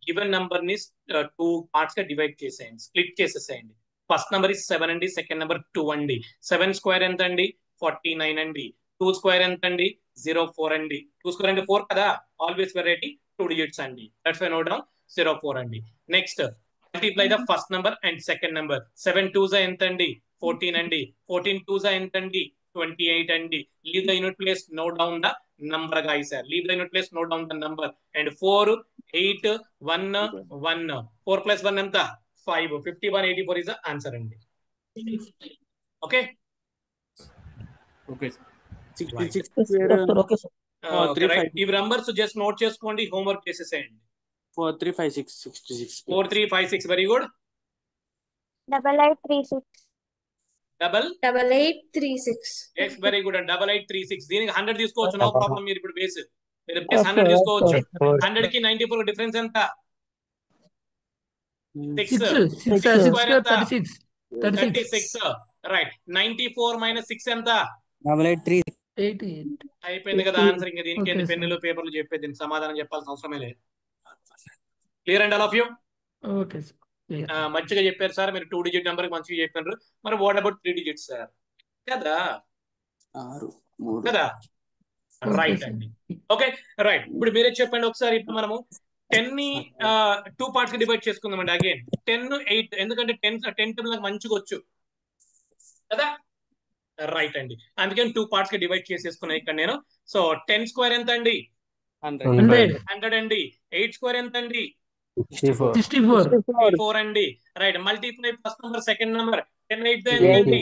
గివెన్ నంబర్ ని 2 పార్ట్స్ గా డివైడ్ చేసేయండి, స్ప్లిట్ చేసేసేయండి. ఫస్ట్ నెంబర్ ఇస్ 7 అండి, సెకండ్ నెంబర్ 2 అండి. 7 స్క్వేర్ ఎంత అండి? 49 అండి. 2 స్క్వేర్ ఎంత అండి? 04 అండి. 2 స్క్వేర్ అంటే 4 కదా, ఆల్వేస్ వెరైటీ 2 digits అండి. దట్స్ వై నోట్ డౌన్ 04 అండి. Next multiply the first number and second number. 7 2s ఎంత అండి? 14 అండి. 14 2s ఎంత అండి? 28 అండి. Leave the unit place, note down the number, guys. Leave the unit place, note down the number. And 4 8 1 1. 4 plus 1 ఎంత? 5. 5184 is the answer అండి. ఓకే. ఓకే ఇవి నంబర్స్ జస్ట్ నోట్ చేసుకోండి, హోంవర్క్ చేసేసేయండి. 4356 66. 4356. Very good. 8836. 8836. Yes, very good. 8836. దీనికి 100 తీసుకోవచ్చు, నో ప్రాబ్లం. మీరు ఇప్పుడు బేస్ 100 తీసుకోవచ్చు. 100 కి 94 డిఫరెన్స్ ఎంత? 6. 36. రైట్. 94 minus 6 ఎంత? 88. అయిపోయింది కదా ఆన్సర్. ఇంకా దీనికి ఎన్ని పెన్నులు పేపర్లు చెప్పేది, దీనికి సమాధానం చెప్పాల్సిన అవసరమే లేదు. Clear and all of you? Okay sir. మంచిగా చెప్పారు సార్. మీరు 2 digit నెంబర్ మంచిగా చెప్పారు. మరి వాట్ అబౌట్ 3 digits సార్? కదా కదా. రైట్ అండి. Okay right. ఇప్పుడు మీరే చెప్పండి ఒకసారి. ఇప్పుడు మనము 10 ని 2 parts కి డివైడ్ చేసుకుందామండి. అగైన్ 10 8, ఎందుకంటే 10 టేబుల్ నాకు మంచిగా వచ్చు కదా. రైట్ అండి. అందుకని 2 parts కి డివైడ్ చేసేసుకున్నాను ఇక్కడ నేను. సో 10 స్క్వేర్ ఎంత అండి? 100 అండి. 8 స్క్వేర్ ఎంత అండి? 64 అండి. Right. Multiply first number second number. 10 8 ఎంత అండి?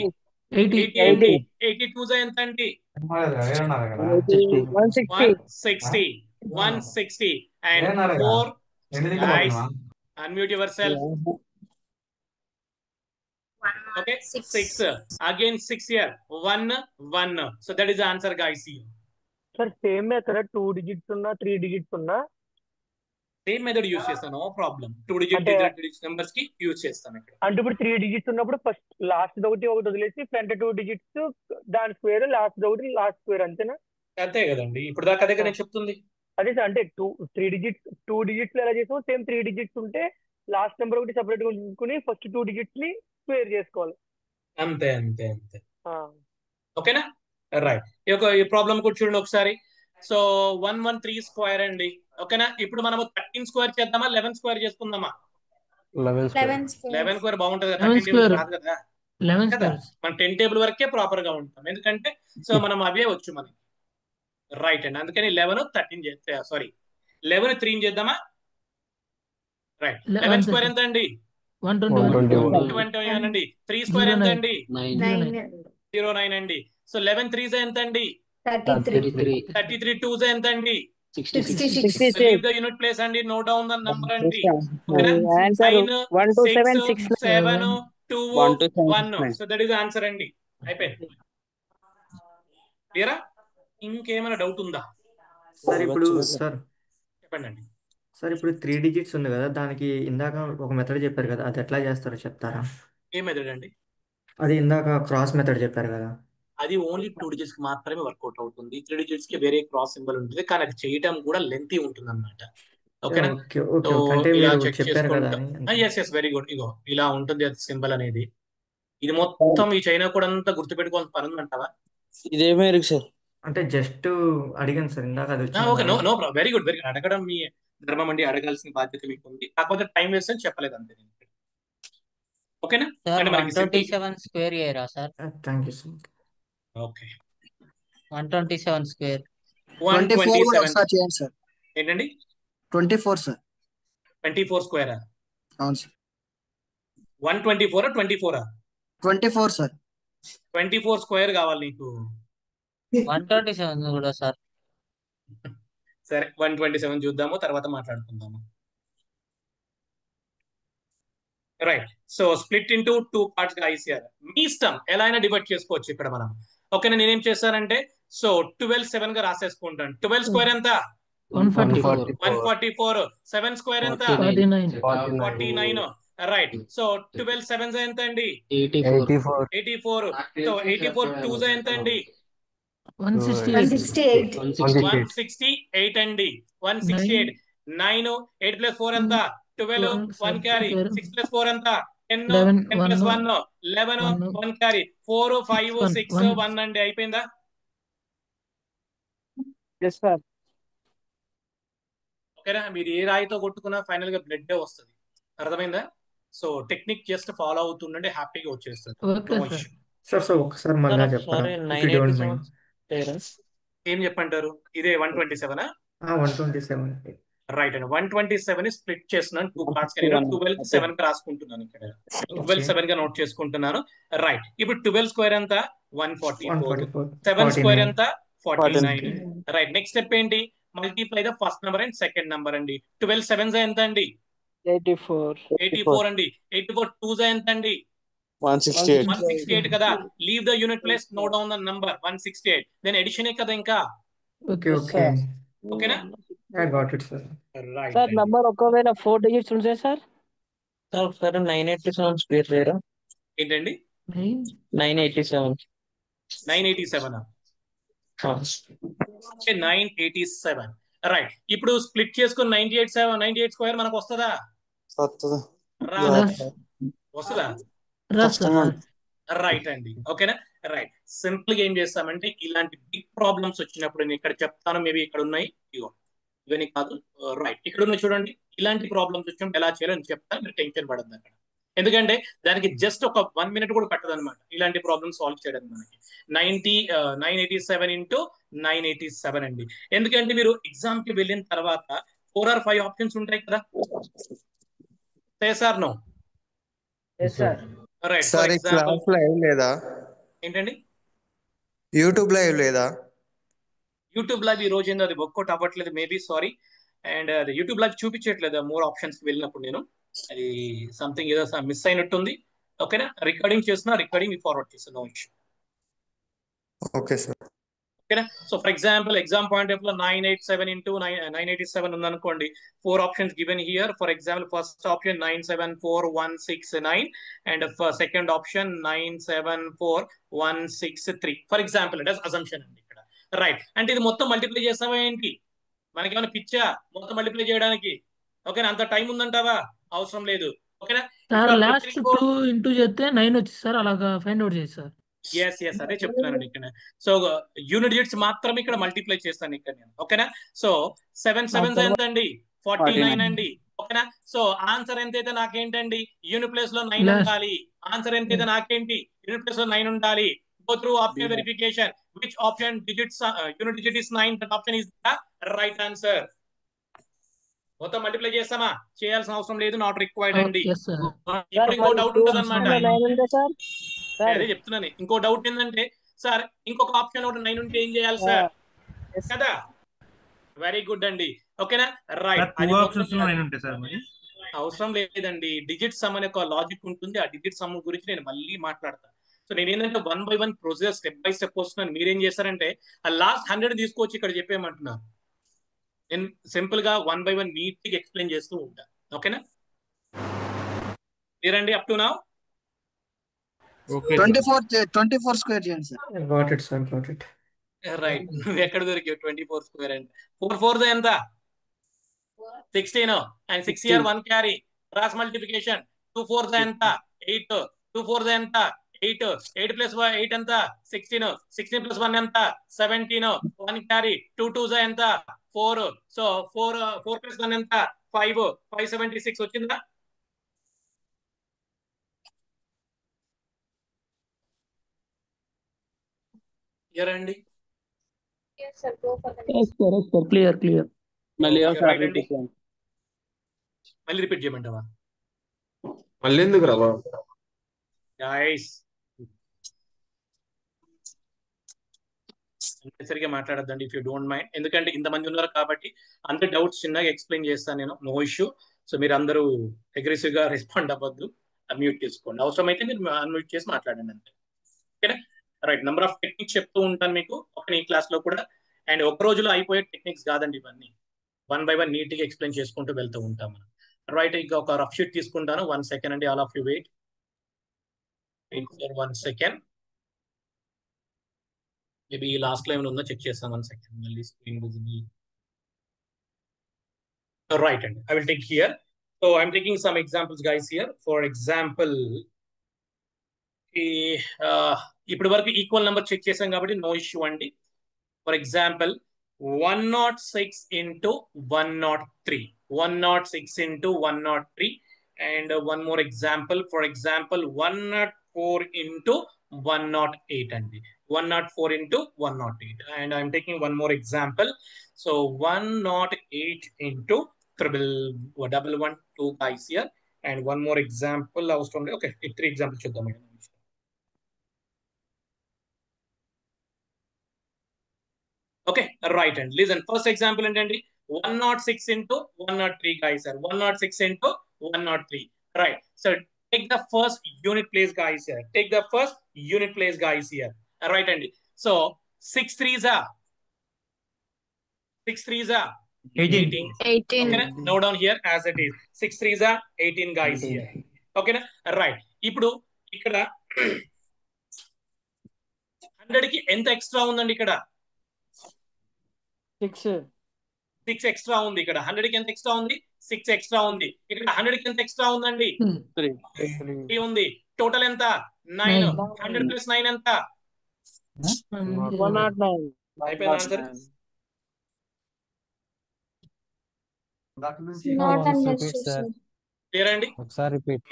80 అండి. 82 ఎంత అండి? 160. 160. And 4, guys, unmute yourself. Okay, 6. Again 6 here. 1 1. So that is the answer, guys. Sir, same method 2 digits uన్నా 3 digits uన్నా సేమ్ మెథడ్ యూజ్ చేస్తాను, నో ప్రాబ్లం. 2 digit నెంబర్స్ కి యూజ్ చేస్తాను ఇక్కడ. అంటే ఇప్పుడు 3 digits ఉన్నప్పుడు ఫస్ట్ లాస్ట్ ఒకటి వదిలేసి ఫ్రంట్ 2 digits దాని స్క్వేర్, లాస్ట్ ఒకటి లాస్ట్ స్క్వేర్, అంతేనా? అంతే కదండి. ఇప్పుడు దాకా అదే నేను చెప్తుంది. అదే సార్, అంటే 2 digits ఎలా చేసాం, సేమ్ 3 digits ఉంటే లాస్ట్ నెంబర్ ఒకటి సెపరేట్ గా ఉంచుకుని ఫస్ట్ 2 digits ని స్క్వేర్ చేసుకోవాలి. అంతే అంతే అంతే. ఓకేనా? రైట్. ఈ ప్రాబ్లం కూడా చూడండి ఒకసారి. సో 113 స్క్వేర్ అండి. ఓకేనా? ఇప్పుడు మనము 13 స్క్వేర్ చేద్దామా, 11 స్క్వేర్ చేసుకుందామా? 11 స్క్వేర్ బాగుంటది కదా. 13 టేబుల్ రాదు కదా. మన 10 టేబుల్ వరకే ప్రాపర్ గా ఉంటాం, ఎందుకంటే సో మనం అవే వచ్చు మనకి. రైట్ అండి. అందుకని 11 13 చేస్తే, సారీ 11 3 చేద్దామా? రైట్. 11 స్క్వేర్ ఎంత అండి? 121 అండి. 3 స్క్వేర్ ఎంత అండి? 09 అండి. సో 11 3s ఎంత అండి? 33 2s ఎంత అండి? 66. Leave the unit place and note down the number అండి. Answer 1276 7 2 1. So that is the answer అండి. అయిపోయింది. క్లియరా? ఇంకేమైనా డౌట్ ఉందా సార్? ఇప్పుడు సార్ చెప్పండి అండి. సార్ ఇప్పుడు 3 డిజిట్స్ ఉంది కదా, దానికి ఇందాక ఒక మెథడ్ చెప్పారు కదా, అది ఎట్లా చేస్తారో చెప్తారా? ఏ మెథడ్ అండి? అది ఇందాక క్రాస్ మెథడ్ చెప్పారు కదా. అది ఓన్లీ 2 డిజిట్స్ కి మాత్రమే వర్కౌట్ అవుతుంది. 3 డిజిట్స్ కి వేరే క్రాస్ సింబల్ ఉంటుంది, కానీ అది చేయడం కూడా లెంతీ ఉంటుంది అనమాట. ఓకేనా? ఓకే సో ఓకే ఓకే అంటే ఇలా మీరు చెక్ చెప్పారు కదా చేసుకుంటాం. అని ఎస్ వెరీ గుడ్. ఇగో ఇలా ఉంటుంది అది సింబల్ అనేది. ఇది మొత్తం ఈ చైనా కూడా అంతా గుర్తుపెట్టుకోవాల్సిన పని ఉందంటావా? ఇదేమే సార్. అంటే జస్ట్ అడిగాను సార్, ఇందాక అది వచ్చింది ఓకే, నో కదా. No problem. Very good very good. అడగడం మీ ధర్మం అండి, అడగాల్సిన బాధ్యత మీకు ఉంది. కాకపోతే టైం వేస్ట్ అని చెప్పలేదు అంతే. ఓకేనా? సార్ అంటే మనకి సింపుల్. 127 స్క్వేర్ చేయరా sir? Thank you sir. Okay, 127 square 24 కూడా 127 ఒకసారి చేయండి సార్. ఏంటండి? 24 సార్. 24 స్క్వేర్. అవును సార్. 124 24 24 సార్. 24 స్క్వేర్ కావాలి నీకు. 127 కూడా సార్. సరే 127 చూద్దాము, తర్వాత మాట్లాడుకుందాము. Right. So split into 2 parts guys here. మీ ఇష్టం ఎలా అయినా డివైడ్ చేసుకోవచ్చు ఇక్కడ మనం. ఓకే, నేనేం చేస్తానంటే సో 12 7 గా రాసేసుకుంటాను. 12 స్క్వేర్ ఎంత? 144. 7 స్క్వేర్ ఎంత? 49. రైట్. సో 12 7 ఎంత అండి? 84. సో 84 2 ఎంత అండి? 168. 168 అండి. 168. 9 8 + 4 ఎంత? 12. 1 క్యారీ. 6 + 4 ఎంత? 10. 10 + 1 11. 1 క్యారీ. 4 5 6 1 అండి. అయిపోయిందా? Yes sir. ఓకేనా? మీరు ఏ రాయితో కొట్టుకున్నా ఫైనల్ గా బ్లడ్ వస్తుంది. అర్థమైందా? సో టెక్నిక్ జస్ట్ ఫాలో అవుతుండండి, హ్యాపీగా వచ్చేస్తుంది. సార్ సో ఒకసారి మళ్ళీ చెప్పారా? ఏం చెప్పంటారు? ఇదే 127. 127. రైట్ అండి. 127 స్ప్లిట్ చేస్తున్నాను 2 పార్ట్స్. 12 7 గా రాసుకుంటున్నాను ఇక్కడ. 12 7 గా నోట్ చేసుకుంటున్నాను. రైట్. ఇప్పుడు 12 స్క్వేర్ ఎంత? 144. 7 స్క్వేర్ ఎంత? 49. రైట్. నెక్స్ట్ స్టెప్ ఏంటి? Multiply the first number and second number అండి. 12 7 ఎంత అండి? 84 అండి. 84 2 ఎంత అండి? 168 కదా. Leave the unit place, note down the number 168. Then addition కదా ఇంకా. ఓకే ఓకే ఓకేనా? I got it sir. Right. Sir number ఒకవేళ 4 డిజిట్స్ ఉంటే సార్ ఒకసారి 987 స్క్వేర్ చేయరా? ఏంటండి? 987. 987. 987. రైట్. ఇప్పుడు స్ప్లిట్ చేసుకుని 98 స్క్వేర్ మనకు వస్తుందా? వస్తుందా? రైట్ అండి. ఓకేనా? రైట్. సింపుల్ గా ఏం చేస్తామంటే ఇలాంటి బిగ్ ప్రాబ్లమ్స్ వచ్చినప్పుడు నేను ఇక్కడ చెప్తాను, మేబీ ఇక్కడ ఉన్నాయి, ఇగో ఇవన్నీ కాదు. రైట్, ఇక్కడ ఉన్నాయి చూడండి. ఇలాంటి ప్రాబ్లమ్స్ వచ్చినప్పుడు ఎలా చేయాలో నేను చెప్తాను, మీరు టెన్షన్ పడద్దు అక్కడ. ఎందుకంటే దానికి జస్ట్ ఒక 1 మినిట్ కూడా పట్టదు అనమాట ఇలాంటి ప్రాబ్లమ్స్ సాల్వ్ చేయడానికి మనకి. 987 ఇంటూ 987 అండి. ఎందుకంటే మీరు ఎగ్జామ్ కి వెళ్ళిన తర్వాత 4 or 5 ఆప్షన్స్ ఉంటాయి కదా. Sir no right. సార్ ఈ క్లాస్ లైవ్ లేదా? ఏంటండి? యూట్యూబ్ లైవ్ లేదా? యూట్యూబ్ లైవ్ ఈ రోజు ఏందో అది వర్కౌట్ అవ్వట్లేదు, మేబీ సారీ. అండ్ అది యూట్యూబ్ లైవ్ చూపించట్లేదు మోర్ ఆప్షన్స్ కి వెళ్ళినప్పుడు. నేను అది సంథింగ్ ఏదో మిస్ అయినట్టుంది. ఓకేనా? రికార్డింగ్ చేస్తున్నా, రికార్డింగ్ ఫార్వర్డ్ చేస్తున్నా. Okay sir. ఓకేనా? So for example exam point of లో 987 ఇంటూ 987 ఉందనుకోండి. 4 options given here. For example first option 974169 and second option 974163 for example అంటే అజంప్షన్ అండి ఇక్కడ. రైట్. అంటే ఇది మొత్తం మల్టిప్లై చేస్తావా ఏంటి? మనకేమైనా పిచ్చా మొత్తం మల్టిప్లై చేయడానికి? ఓకేనా? అంత టైం ఉందంటావా? అవసరం లేదు. ఓకేనా? సార్ లాస్ట్ 2 ఇంటూ చేస్తే 9 వచ్చింది సార్, అలాగా ఫైండ్ అవుట్ చేసి సార్. ఎస్ అదే చెప్తున్నానండి ఇక్కడ. సో యూనిట్ డిజిట్స్ మాత్రమే ఇక్కడ మల్టిప్లై చేస్తాను ఇక్కడ నేను. ఓకేనా? సో 7 7 ఎంత అండి? 49 అండి. ఓకేనా? సో ఆన్సర్ ఎంత అయితే నాకేంటండి? యూనిట్ ప్లేస్ లో 9 ఉండాలి. ఆన్సర్ ఎంత అయితే నాకేంటి? యూనిట్ ప్లేస్ లో 9 ఉండాలి. Go through option verification. Which option digits unit digit is 9? That option is the right answer. మొత్తం మల్టిప్లై చేస్తామా? చేయాల్సిన అవసరం లేదు, నాట్ రిక్వైర్డ్ అండి. ఇప్పుడు ఇంకో డౌట్ ఉంటుంది అనమాట. అదే చెప్తున్నాను. ఇంకో డౌట్ ఏంటంటే సార్ ఇంకొక ఆప్షన్ ఒకటి 9 ఉంటే ఏం చేయాలి సార్? కదా. వెరీ గుడ్ అండి. ఓకేనా? రైట్. అవసరం లేదండి. డిజిట్ సమ్ అనే ఒక లాజిక్ ఉంటుంది. ఆ డిజిట్ సమ్ గురించి నేను మళ్ళీ మాట్లాడతాను. సో నేను ఏంటంటే 1 by 1 procedure step by step వస్తున్నాను. మీరేం చేస్తారంటే ఆ లాస్ట్ 100 తీసుకొచ్చి ఇక్కడ చెప్పేయమంటున్నారు. నేను సింపుల్ గా 1 by 1 నీట్ గా ఎక్స్ప్లెయిన్ చేస్తూ ఉంటా. ఓకేనా? మీరండి అప్ టు నౌ 24 స్క్వేర్ చేయండి sir. Got it, sir. Got it. Right. నువ్వు ఎక్కడ దొరికావు 24 స్క్వేర్ అంటే 4 4 ఎంత 16 and 6 year 1 carry cross multiplication 2 4 ఎంత 8 2 4 ఎంత 8 8 ప్లస్ 8 ఎంత 16 16 ప్లస్ 1 ఎంత 17 1 క్యారీ 2 2 ఎంత 4 సో 4 ప్లస్ 1 ఎంత 5 576 వచ్చిందా? రండి. Clear clear. మళ్ళీ రైట్ అండి. మళ్ళీ రిపీట్ చేయమంటావా? మళ్ళీ ఎందుకు రా గైస్ సరిగా మాట్లాడద్దండి ఇఫ్ యూ డోంట్ మైండ్, ఎందుకంటే ఇంతమంది ఉన్నారు కాబట్టి అందరి డౌట్స్ చిన్నగా ఎక్స్ప్లెయిన్ చేస్తాను నేను, నో ఇష్యూ. సో మీరు అందరూ అగ్రెసివ్ గా రెస్పాండ్ అవ్వద్దు, మ్యూట్ చేసుకోండి, అవసరమైతే మీరు అన్మ్యూట్ చేసి మాట్లాడండి అంతే. ఓకేనా? రైట్. నెంబర్ ఆఫ్ టెక్నిక్స్ చెప్తూ ఉంటాను మీకు ఒక ఈ క్లాస్ లో కూడా. అండ్ ఒక రోజులో అయిపోయే టెక్నిక్స్ కాదండి ఇవన్నీ, 1 by 1 నీట్ గా ఎక్స్ప్లెయిన్ చేసుకుంటూ వెళ్తూ ఉంటాం మనం. రైట్. ఇంకా ఒక రఫ్ షీట్ తీసుకుంటాను. 1 సెకండ్ అండి, all of you wait for 1 second. Maybe last లో ఏమైనా ఉందో చెక్ చేస్తాను. 1 సెకండ్. మళ్ళీ స్క్రీన్ విజిబుల్. రైట్ అండి, I will take here. So I'm taking some examples guys here. For example ఇప్పటి వరకు ఈక్వల్ నెంబర్ చెక్ చేసాం కాబట్టి నో ఇష్యూ అండి. For example 106 into 103, 106 into 103, and one more example. For example, 104 into 108 and 104 into 108. And I'm taking one more example. So 108 into 112 guys here, and one more example. I was told, okay, 3 examples. Okay, right. And listen, first example and 106 into 103 guys are 106 into 103. Right. So take the first unit place guys here. Take the first unit place guys here. Right, Andy. So 6 3s are 18. Okay, note down here as it is. 6 3s are 18 guys here. Okay, right. Ipudu ikkada 100 ki enta extra undandi ikkada 6 extra ఉంది ఇక్కడ. 100 కి ఎంత ఎక్స్ట్రా ఉంది? 6 ఎక్స్ట్రా ఉంది. ఇక్కడ 100 కి ఎంత ఎక్స్ట్రా ఉందండి? 3 ఉంది. టోటల్ ఎంత? 9. 100 ప్లస్ 9 ఎంత? 109. అయిపోయింది ఆన్సర్. క్లియర్ అండి? ఒకసారి రిపీట్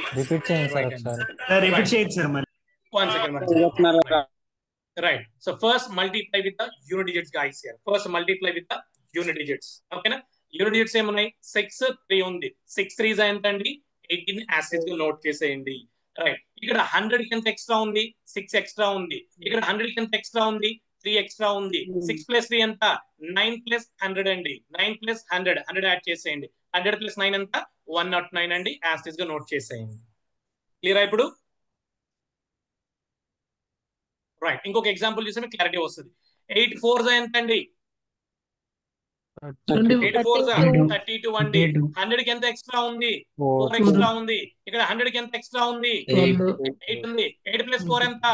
చేయండి సార్. ఒకసారి రిపీట్ చేయండి సార్. మరి 1 second. Right. So first multiply with the unit digits guys here. First multiply with the unit digits. Okay na? Unit digits ఏమున్నాయి? 6 3 ఉంది. 6 3s ఎంత అండి? 18 యాసిడ్ గా నోట్ చేసేయండి. రైట్. ఇక్కడ 100 కి ఎంత ఎక్స్ట్రా ఉంది? 6 ఎక్స్ట్రా ఉంది. ఇక్కడ 100 కి ఎంత ఎక్స్ట్రా ఉంది? 3 ఎక్స్ట్రా ఉంది. 6 ప్లస్ 3 ఎంత? 9 ప్లస్ 100 అండి. 9 ప్లస్ 100 యాడ్ చేసేయండి. 100 ప్లస్ 9 ఎంత? 109 అండి. యాసిడ్ గా నోట్ చేసేయండి. క్లియర్ ఇప్పుడు? రైట్. ఇంకొక ఎగ్జాంపుల్ చూస్తే క్లారిటీ వస్తుంది. 8 4s ఎంత అండి? 8 4s 32 అండి. 100 కి ఎంత ఎక్స్ట్రా ఉంది? 4 ఎక్స్ట్రా ఉంది. ఇక్కడ 100 కి ఎంత ఎక్స్ట్రా ఉంది? 8 ఉంది. 8 ప్లస్ 4 ఎంత?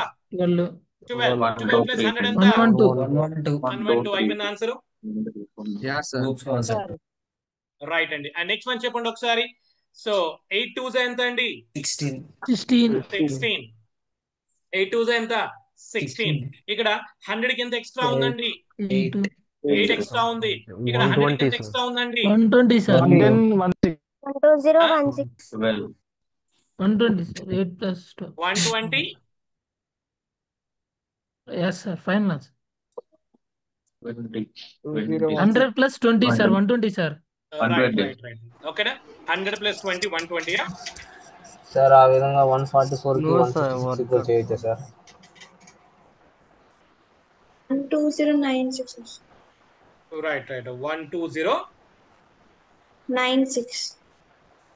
12. 12 ప్లస్ 100 ఎంత? 112. అయిపోయింది ఆన్సర్. రైట్ అండి. అండ్ నెక్స్ట్ వన్ చెప్పండి ఒకసారి. సో 8 2s ఎంత అండి? 16. 8 2s ఎంత? 16. ఇక్కడ 100 కి ఎంత ఎక్స్ట్రా ఉందండి? 8 ఎక్స్ట్రా ఉంది. ఇక్కడ 100 కి ఎంత ఎక్స్ట్రా ఉందండి? 120 sir. 120 120 sir. 8 plus 120. yes sir, final answer. 100 plus 20 sir, 120 sir. Right. ఓకేనా? 100 plus 20 120. సార్ ఆ విధంగా 144 కి 166 చేయొచ్చా సార్? 12096. Right. 12096.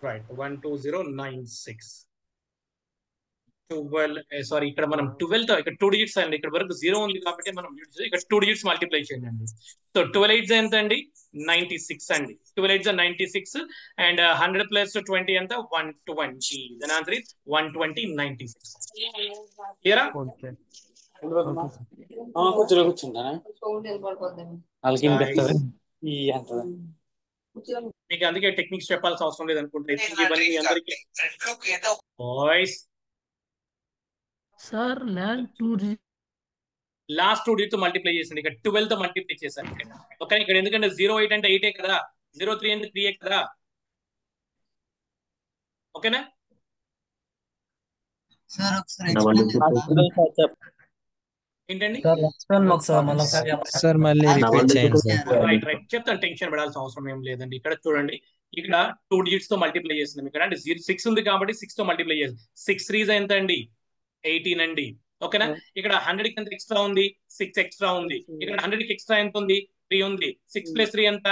Right. 12096. 12 సారీ ఇక్కడ మనం 12 తో ఇక్కడ 2 డిజిట్స్ అండి, ఇక్కడ వరకు 0 ఉంది కాబట్టి మనం ఇక్కడ 2 డిజిట్స్ మల్టిప్లై చేయండి అండి. సో 12 8 ఎంత అండి 96 అండి. 12 8 96 అండ్ 100 ప్లస్ 20 ఎంత 120. Then answer is 120 96. క్లియరా? కూర్చుంటా వాళ్ళకి మీకు అందుకే టెక్నిక్స్ చెప్పాల్సిన అవసరం లేదు అనుకుంటా. ఇవన్నీ మీ అందరికీ voice sir last 2 digit multiply చేసింది, ఇక్కడ 12 తో మల్టిప్లై చేశాను. ఓకే, ఇక్కడ ఎందుకంటే 08 అంటే 8 కదా, 03 అంటే 3 కదా. ఓకేనా? ఏంటండి సార్ మళ్ళీ రిపీట్ చేయండి సార్. రైట్ చెప్తాను, టెన్షన్ పడాల్సిన అవసరం ఏం లేదండి. ఇక్కడ చూడండి, ఇక్కడ 2 డిజిట్స్ తో మల్టిప్లై చేస్తున్నాం. ఇక్కడ అంటే 6 ఉంది కాబట్టి 6 తో మల్టిప్లై చేస్తాం. 6 3 ఎంత అండి 18 అండి. ఓకేనా? ఇక్కడ 100 కి ఎంత ఎక్స్ట్రా ఉంది 6 ఎక్స్ట్రా ఉంది. ఇక్కడ 100 కి ఎక్స్ట్రా ఎంత ఉంది 3 ఉంది. 6 ప్లస్ 3 ఎంత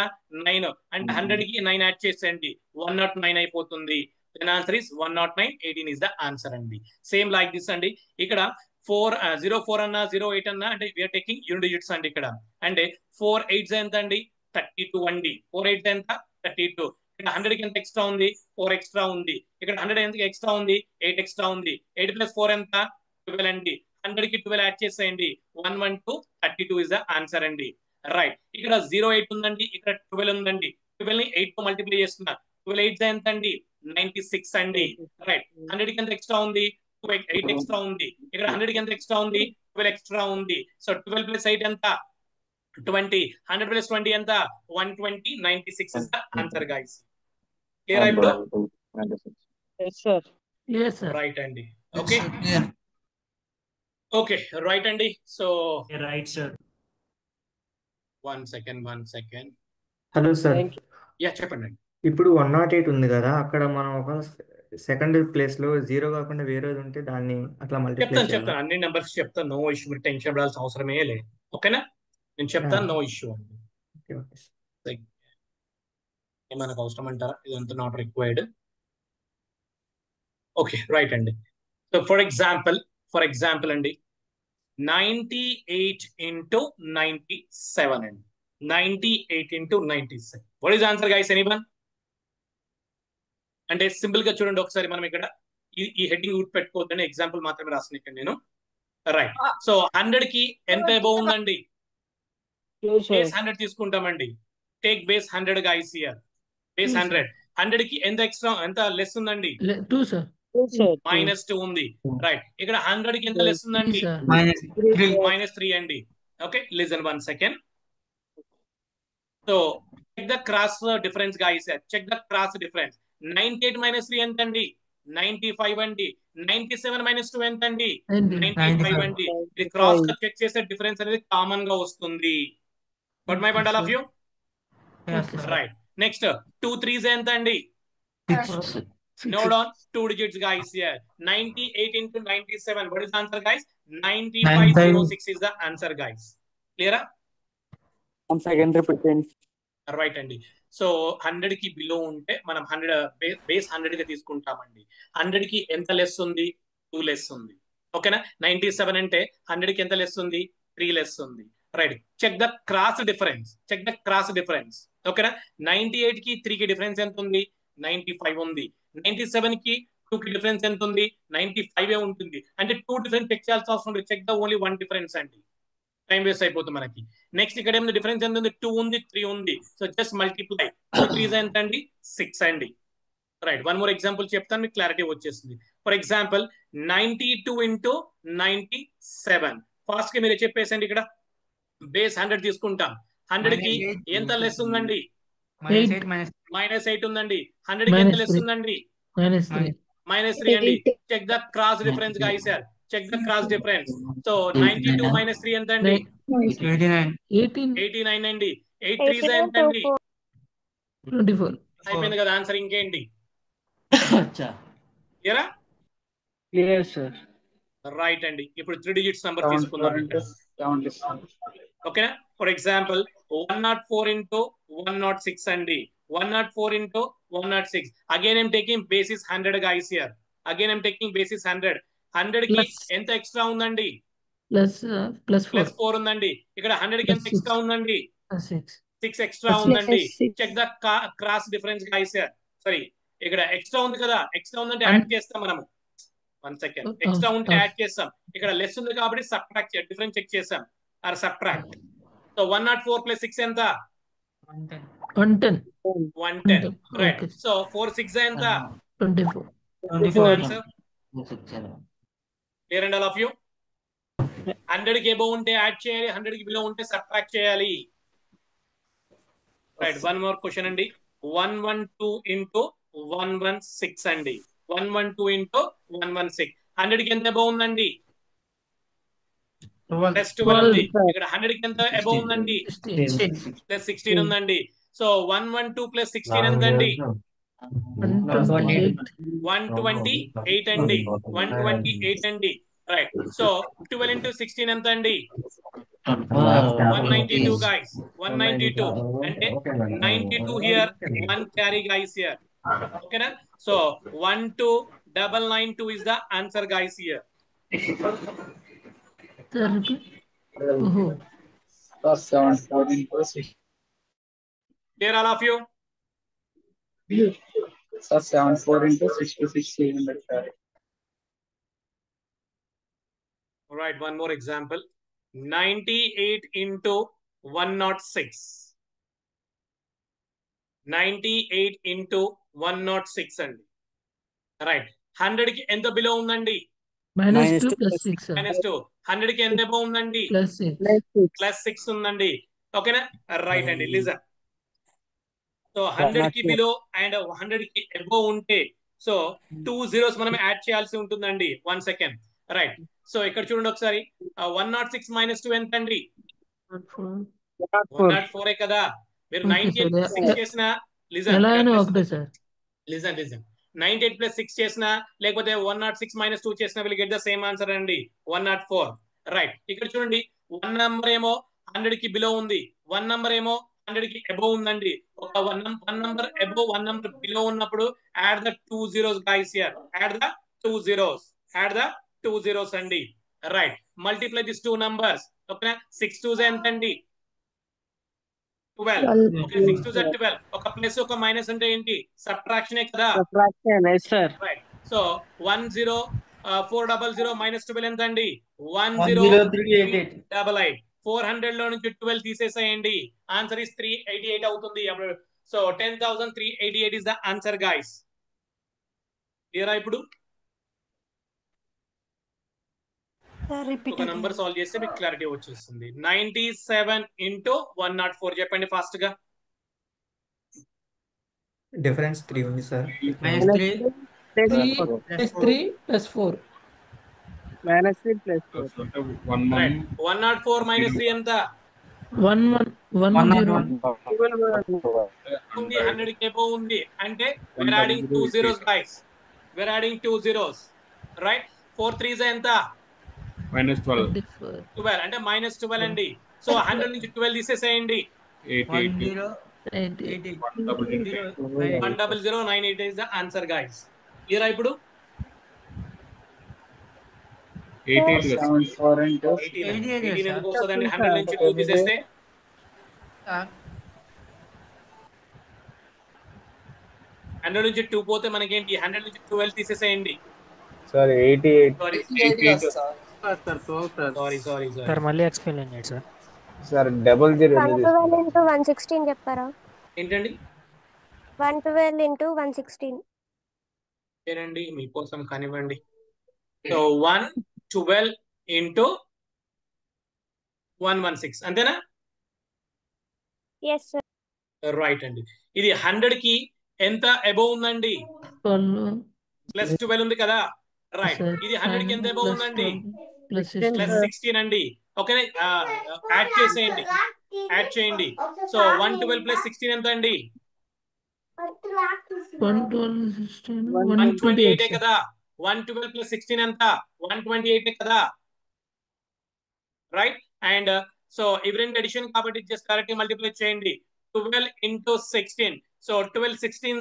9 అంటే 100 కి 9 యాడ్ చేసేయండి 109 అయిపోతుంది. Then answer is 109. 18 is the answer అండి. సేమ్ లైక్ దిస్ అండి. ఇక్కడ 04 అన్నా 08 అన్నా అంటే వీఆర్ టేకింగ్ యూనిట్ డిజిట్స్ అండి. ఇక్కడ అంటే 4 8 ఎంత అండి 32 అండి. 4 8 ఎంత 32. ఇక్కడ 100 కి ఎంత ఎక్స్ట్రా ఉంది 4 ఎక్స్ట్రా ఉంది. ఇక్కడ 100 ఎంత ఎక్స్ట్రా ఉంది 8 ఎక్స్ట్రా ఉంది. 8 ప్లస్ 4 ఎంత 12 అండి. 100 కి 12 యాడ్ చేసేయండి 112. 32 ఇస్ ద ఆన్సర్ అండి. రైట్, ఇక్కడ 08 ఉందండి, ఇక్కడ 12 ఉందండి. 12 ని 8 తో మల్టిప్లై చేస్తున్నా. 12 8 ఎంత అండి 96 అండి. రైట్, 100 కి ఎంత ఎక్స్ట్రా ఉంది 8 ఎక్స్ట్రా ఉంది. ఇక్కడ 100 కి ఎంత ఎక్స్ట్రా ఉంది 12 ఎక్స్ట్రా ఉంది. సో 12 ప్లస్ 8 ఎంత 20. 100 ప్లస్ 20 ఎంత 120. 96 is the answer guys. Clear ఇప్పుడు? రైట్ అండి. ఓకే ఓకే రైట్ అండి. So right sir. One second. Hello sir, yeah చెప్పండి అండి. ఇప్పుడు 108 ఉంది కదా, అక్కడ మనం ఒక సెకండ్ ప్లేస్ లో 0 కాకుండా వేరేది ఉంటే దాన్ని అట్లా మల్టిప్లై చెప్తాను అన్ని నెంబర్స్ చెప్తాను. నో ఇష్యూ, మీరు టెన్షన్ పడాల్సిన అవసరమే లేదు. ఓకేనా? నేను చెప్తాను, నో ఇష్యూ అండి. మనకు అవసరం అంటారా? ఇదంతా నాట్ రిక్వైర్డ్. ఓకే రైట్ అండి. సో ఫర్ ఎగ్జాంపుల్ అండి 98 into 97 అండి. 98 into 97. What is answer guys? Anyone? అంటే సింపుల్ గా చూడండి ఒకసారి. మనం ఇక్కడ ఈ హెడ్డింగ్ గుర్తు పెట్టుకోవద్దని ఎగ్జాంపుల్ మాత్రమే రాసిన ఇక్కడ నేను. రైట్, సో 100 కి ఎంత అబౌవ్ ఉందండి బేస్ 100 తీసుకుంటామండి. Take base 100 guys here. Base 100. 100 కి ఎంత ఎక్స్ట్రా ఎంత లెస్ ఉందండి 2 సార్. -2 ఉంది. రైట్, ఇక్కడ 100 కి ఎంత లెస్ ఉందండి -3 అండి. ఓకే, listen 1 second. So check the cross difference guys. Check the cross difference. 98 - 3 ఎంత అండి 95 అండి. 97 - 2 ఎంత అండి 95 అండి. ఇది క్రాస్ గా చెక్ చేసే డిఫరెన్స్ అనేది కామన్ గా వస్తుంది. But my bund all of you. Right, next 2 3s ఎంత అండి? Note on 2 digits guys here. 98 into 97. What is the answer guys? 9506 is the answer guys. Clear? Second repeat. Right అండి. సో 100 కి బిలో ఉంటే మనం 100 బేస్ 100 గా తీసుకుంటామండి. 100 కి ఎంత లెస్ ఉంది 2 లెస్ ఉంది. ఓకేనా? 97 అంటే 100 కి ఎంత లెస్ ఉంది 3 లెస్ ఉంది. Right, check the cross difference. ఓకేనా? 98 కి 3 కి డిఫరెన్స్ ఎంత ఉంది 95 ఉంది. 97 కి 2 కి డిఫరెన్స్ ఎంత ఉంది 95 ఉంటుంది. అంటే 2 డిఫరెన్స్ చెక్ చేయాల్సిన అవసరం లేదు. చెక్ ద ఓన్లీ 1 డిఫరెన్స్ అండి. టైం వేస్ట్ అయిపోతుంది మనకి. నెక్స్ట్ ఇక్కడ ఏమైనా డిఫరెన్స్ ఎంత ఉంది 2 ఉంది 3 ఉంది. So just multiply. 2 3s ఎంత అండి 6 అండి. రైట్, వన్ మోర్ ఎగ్జాంపుల్ చెప్తాను, మీకు క్లారిటీ వచ్చేస్తుంది. For example 92 into 97. ఫాస్ట్ గా మీరు చెప్పేసండి. ఇక్కడ బేస్ 100 తీసుకుంటాం. 100 కి ఎంత లెస్ ఉందండి -8 ఉందండి. 100 కి ఎంత లెస్ ఉందండి -3 అండి. Check the cross difference guys here. Check the cross difference. So 92 - 3 ఎంత అండి 89 అండి. 8 3s ఎంత అండి 24. అయిపోయింది కదా ఆన్సర్. ఇంకేంటి? Clear sir. రైట్ అండి. ఇప్పుడు 3 digits నెంబర్ తీసుకుందాం. ఓకేనా? ఫర్ ఎగ్జాంపుల్ 104 into 106 అండి. 104 into 106. Again I'm taking basis 100 guys here. Again I'm taking basis 100. 100 కి ఎంత ఎక్స్ట్రా ఉందండి? ప్లస్ ప్లస్ ప్లస్ 4 ఉందండి. ఇక్కడ 100 కి ఎంత ఎక్స్ట్రా ఉందండి? 6 ఎక్స్ట్రా Plus ఉందండి. six. Check the cross difference guys. Sorry, ఇక్కడ ఎక్స్ట్రా ఉంది కదా, ఎక్స్ట్రా ఉందంటే యాడ్ చేస్తాం మనము. 1 సెకండ్. ఎక్స్ట్రా ఉంటే యాడ్ చేస్తాం. ఇక్కడ లెస్ ఉంది కాబట్టి సబ్ట్రాక్ట్ డిఫరెన్స్ చెక్ చేస్తాం ఆర్ సబ్ట్రాక్ట్. సో 104 ప్లస్ 6 ఎంత? 110. 110. రైట్. సో 4 6 ఎంత? 24. Clear and all of you? 100 కి అబౌవ్ ఉంటే యాడ్ చేయాలి, 100 కి బిలో ఉంటే సబ్ట్రాక్ట్ చేయాలి. రైట్. వన్ మోర్ క్వశ్చన్ అండి. 112 ఇంటూ 116 అండి. 112 ఇంటూ 116. 100 కి ఎంత అబౌవ్ ఉందండి? ప్లస్ 12 ఉంది. ఇక్కడ 100 కి ఎంత అబౌవ్ ఉందండి? ప్లస్ 16 ఉందండి. సో 112 ప్లస్ 16 ఎంత అండి? 128 అండి. 128 అండి. రైట్. సో 12 ఇంటూ 16 ఎంత అండి? 192 guys. 192 అంటే 92 here, 1 carry guys here. Okay na? So 12992 is the answer guys here. Clear all of you? Sir, 74 into 66 300 sir. All right, one more example. 98 into 106. 98 into 106 అండి. రైట్. 100 కి ఎంత బిలో ఉందండి? -2 + 6. -2. 100 కి ఎంత అబౌవ్ ఉందండి? ప్లస్ 6 ఉందండి. ఓకేనా? రైట్ అండి. లిజన్. సో 100 కి బిలో అండ్ 100 కి అబౌవ్ ఉంటే సో 2 zeros మనం యాడ్ చేయాల్సి ఉంటుందండి. 1 సెకండ్. రైట్. సో ఇక్కడ చూడండి ఒకసారి. 106 - 2 ఎంత అండి? 104 కదా. మీరు 98 + 6 చేసిన లిజన్ 98 + 6 చేసిన లేకపోతే 106 - 2 చేసిన will get the same answer అండి. 104. రైట్. ఇక్కడ చూడండి, 1 నంబర్ ఏమో 100 కి బిలో ఉంది, 1 నంబర్ ఏమో 100 కి అబౌవ్ ఉందండి. ఒక 1 నంబర్ అబౌవ్ 1 నంబర్ బిలో ఉన్నప్పుడు add the 2 zeros guys here. Add the 2 zeros. Add the 2 zeros అండి. రైట్. Multiply this 2 numbers. ఓకేనా? 6 2s ఎంత అండి? 12. Okay, 6 2s 12. ఒక ప్లస్ ఒక మైనస్ అంటే ఏంటి? సబ్ట్రాక్షనే కదా. రైట్. సో 10 400 - 12 ఎంత అండి? 10388. 400 లో నుంచి 12 తీసేసేయండి. ఆన్సర్ ఇస్ 388 అవుతుంది. So 10,388 is the answer guys. క్లియరా? ఇప్పుడు ఒక నంబర్ సాల్వ్ చేస్తే మీకు క్లారిటీ వచ్చేస్తుంది. 97 into 104 చెప్పండి ఫాస్ట్ గా. డిఫరెన్స్ 3 ఉంది సార్. -3 + 3 + 4. -3 + 4. 104 - 3 ఎంత? 110. ఉంది. 100 కి అబౌవ్ ఉంది అంటే we're adding 2 zeros guys. We're adding 2 zeros. Right? 4 3s ఎంత? -12. 12 అంటే -12 అండి. సో 100 నుంచి 12 తీసేసేయండి. 100,988 is the answer guys. క్లియరా ఇప్పుడు? 88 ఎందుకు వస్తుందండి? 100 నుంచి 2 తీసేస్తే 100 నుంచి 2 పోతే మనకేంటి? 100 నుంచి 12 తీసేసేయండి. సార్ 88 సారీ సార్ మళ్ళీ ఎక్స్ప్లెయిన్ చేయండి సార్. సార్ 00 112 into 116 చెప్పారా? ఏంటండి? 112 into 116. ఏనండి మీకోసం కానివ్వండి. సో 112 into 116 అంతేనా? Yes sir. రైట్ అండి. ఇది 100 కి ఎంత అబౌవ్ ఉందండి? ప్లస్ 12 ఉంది కదా. రైట్. ఇది 100 కి ఎంత అబౌవ్ ఉందండి? ప్లస్ 16 అండి. ఓకే, యాడ్ చేసేయండి. యాడ్ చేయండి. సో 112 + 16 ఎంత అండి? 128 కదా. 112 + 16 ఎంత? 128 కదా. రైట్. అండ్ సో ఇవి రెండు అడిషన్ కాబట్టి జస్ట్ కరెక్ట్ మల్టిప్లై చేయండి. 12 into 16. సో 12 16